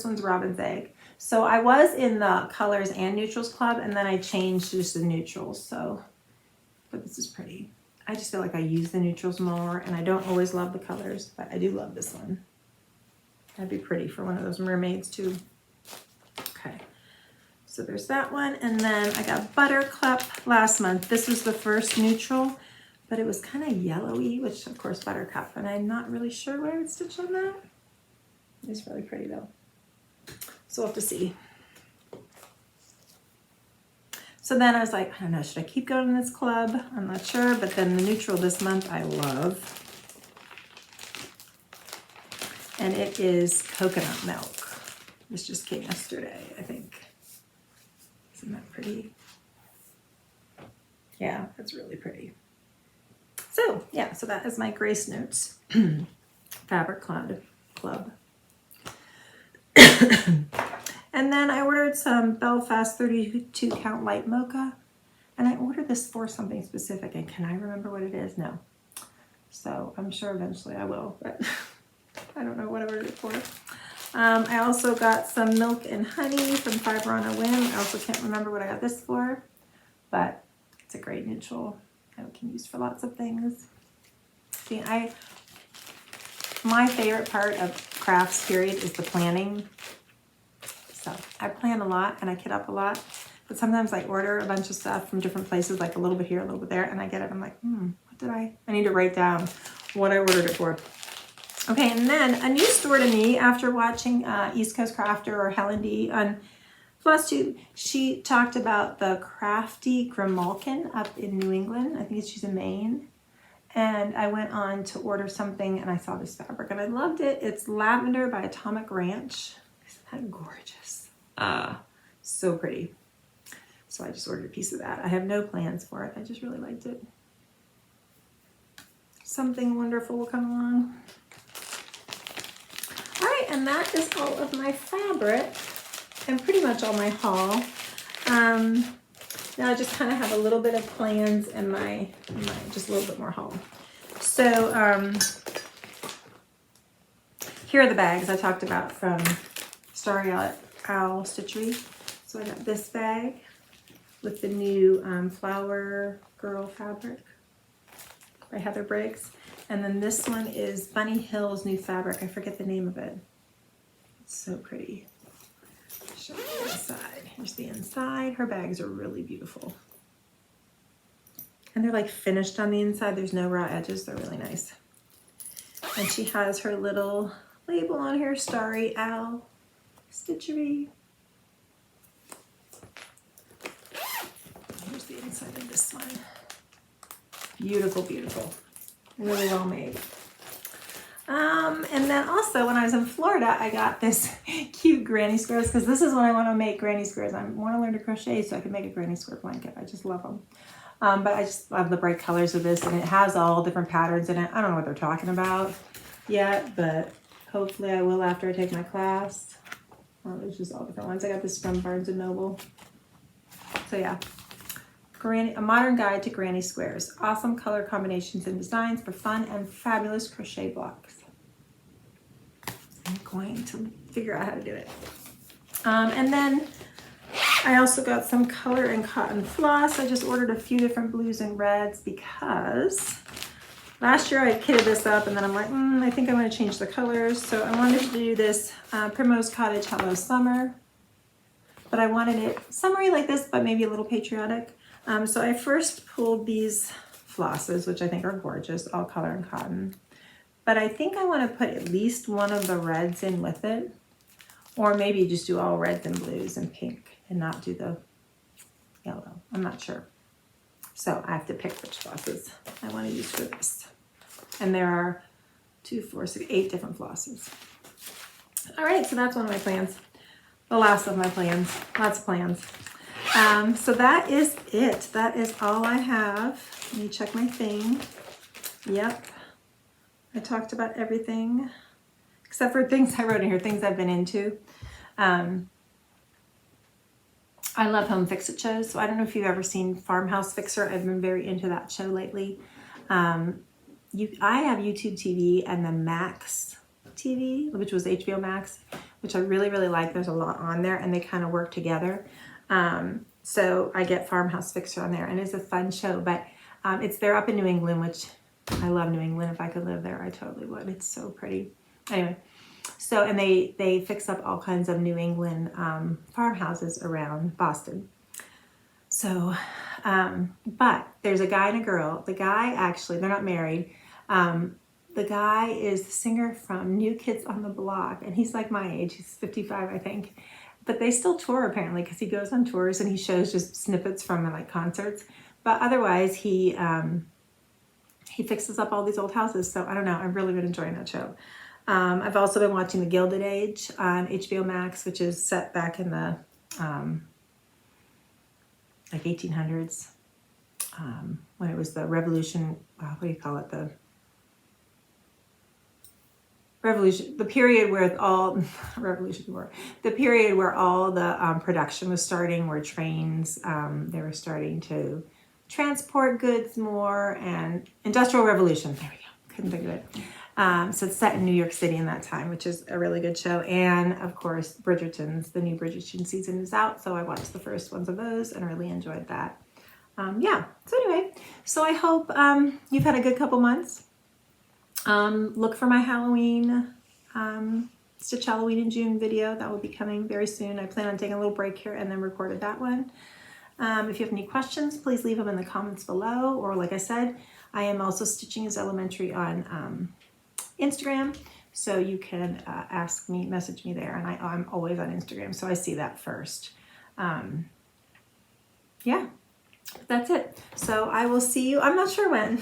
one's Robin's Egg. So I was in the colors and neutrals club, and then I changed to just the neutrals. So, but this is pretty. I just feel like I use the neutrals more, and I don't always love the colors, but I do love this one. That'd be pretty for one of those mermaids too. Okay, so there's that one. And then I got Buttercup last month. This was the first neutral, but it was kind of yellowy, which of course Buttercup, and I'm not really sure where I would stitch on that. It's really pretty though. So we'll have to see. So then I was like, I don't know, should I keep going in this club? I'm not sure, but then the neutral this month I love. And it is coconut milk. This just came yesterday, I think. Isn't that pretty? Yeah, that's really pretty. So yeah, so that is my Grace Notes Fabric Club. And then I ordered some Belfast 32 count light mocha, and I ordered this for something specific, and can I remember what it is? No. So I'm sure eventually I will, but I don't know what I ordered it for. I also got some Milk and Honey from Fiber on a Whim. I also can't remember what I got this for, but it's a great neutral I can use for lots of things. See, My favorite part of crafts, period, is the planning. So I plan a lot and I kit up a lot, but sometimes I order a bunch of stuff from different places, like a little bit here, a little bit there, and I get it. I'm like, what did I need to write down what I ordered it for. Okay, and then a new store to me after watching East Coast Crafter or Helen D on Floss Tube, she talked about the Crafty Grimalkin up in New England. I think she's in Maine. And I went on to order something and I saw this fabric and I loved it. It's Lavender by Atomic Ranch. Isn't that gorgeous? So pretty. So I just ordered a piece of that. I have no plans for it. I just really liked it. Something wonderful will come along. All right, and that is all of my fabric and pretty much all my haul. Now I just kind of have a little bit of plans and my just a little bit more haul. So here are the bags I talked about from Starry Owl Stitchery. So I got this bag with the new Flower Girl fabric by Heather Briggs. And then this one is Bunny Hill's new fabric. I forget the name of it. It's so pretty. Show you the inside. Here's the inside. Her bags are really beautiful. And they're like finished on the inside. There's no raw edges. They're really nice. And she has her little label on here, Starry Owl Stitchery. Here's the inside of this one. Beautiful, beautiful. Really well made. And then also when I was in Florida, I got this cute granny squares because this is what I want to make granny squares. I want to learn to crochet so I can make a granny square blanket. I just love them. But I just love the bright colors of this and it has all different patterns in it. I don't know what they're talking about yet, but hopefully I will after I take my class. There's just all different ones. I got this from Barnes & Noble. So yeah. A modern guide to granny squares. Awesome color combinations and designs for fun and fabulous crochet blocks. I'm going to figure out how to do it. And then I also got some color and cotton floss. I just ordered a few different blues and reds because last year I kitted this up and then I'm like, I think I want to change the colors. So I wanted to do this Primrose Cottage Hello Summer, but I wanted it summery like this, but maybe a little patriotic. So I first pulled these flosses, which I think are gorgeous, all color and cotton. But I think I want to put at least one of the reds in with it. Or maybe just do all reds and blues and pink and not do the yellow. I'm not sure. So I have to pick which flosses I want to use for this. And there are 2, 4, 6, 8 different flosses. All right, so that's one of my plans. The last of my plans. Lots of plans. So that is it. That is all I have. Let me check my thing. Yep. I talked about everything except for things I wrote in here, things I've been into. I love home fix-it shows. So I don't know if you've ever seen Farmhouse Fixer. I've been very into that show lately. I have YouTube TV and the Max TV, which was HBO Max, which I really, really like. There's a lot on there and they kind of work together. So I get Farmhouse Fixer on there and it's a fun show, but they're up in New England, which I love New England. If I could live there, I totally would. It's so pretty. Anyway, so, and they fix up all kinds of New England farmhouses around Boston. So, but there's a guy and a girl. The guy actually, they're not married. The guy is the singer from New Kids on the Block, and he's like my age. He's 55, I think. But they still tour apparently because he goes on tours and he shows just snippets from like concerts. But otherwise, he fixes up all these old houses. So I don't know. I've really been enjoying that show. I've also been watching The Gilded Age on HBO Max, which is set back in the like 1800s when it was the revolution. What do you call it? The revolution, the period where all the period where all the production was starting, where trains they were starting to transport goods more, and Industrial Revolution. There we go. Couldn't think of it. So it's set in New York City in that time, which is a really good show. And of course, Bridgerton's, the new Bridgerton season is out. So I watched the first ones of those and really enjoyed that. Yeah. So anyway, so I hope you've had a good couple months. Look for my Halloween, Stitch Halloween in June video. That will be coming very soon. I plan on taking a little break here and then recorded that one. If you have any questions, please leave them in the comments below. Or like I said, I am also Stitching is Elementary on Instagram. So you can ask me, message me there. And I'm always on Instagram, so I see that first. Yeah, that's it. So I will see you. I'm not sure when.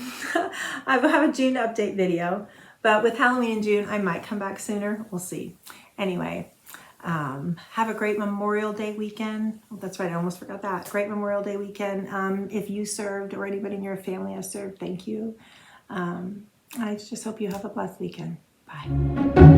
I will have a June update video. But with Halloween in June, I might come back sooner. We'll see. Anyway. Have a great Memorial Day weekend. Oh, that's right, I almost forgot that. Great Memorial Day weekend. If you served or anybody in your family has served, thank you. I just hope you have a blessed weekend. Bye.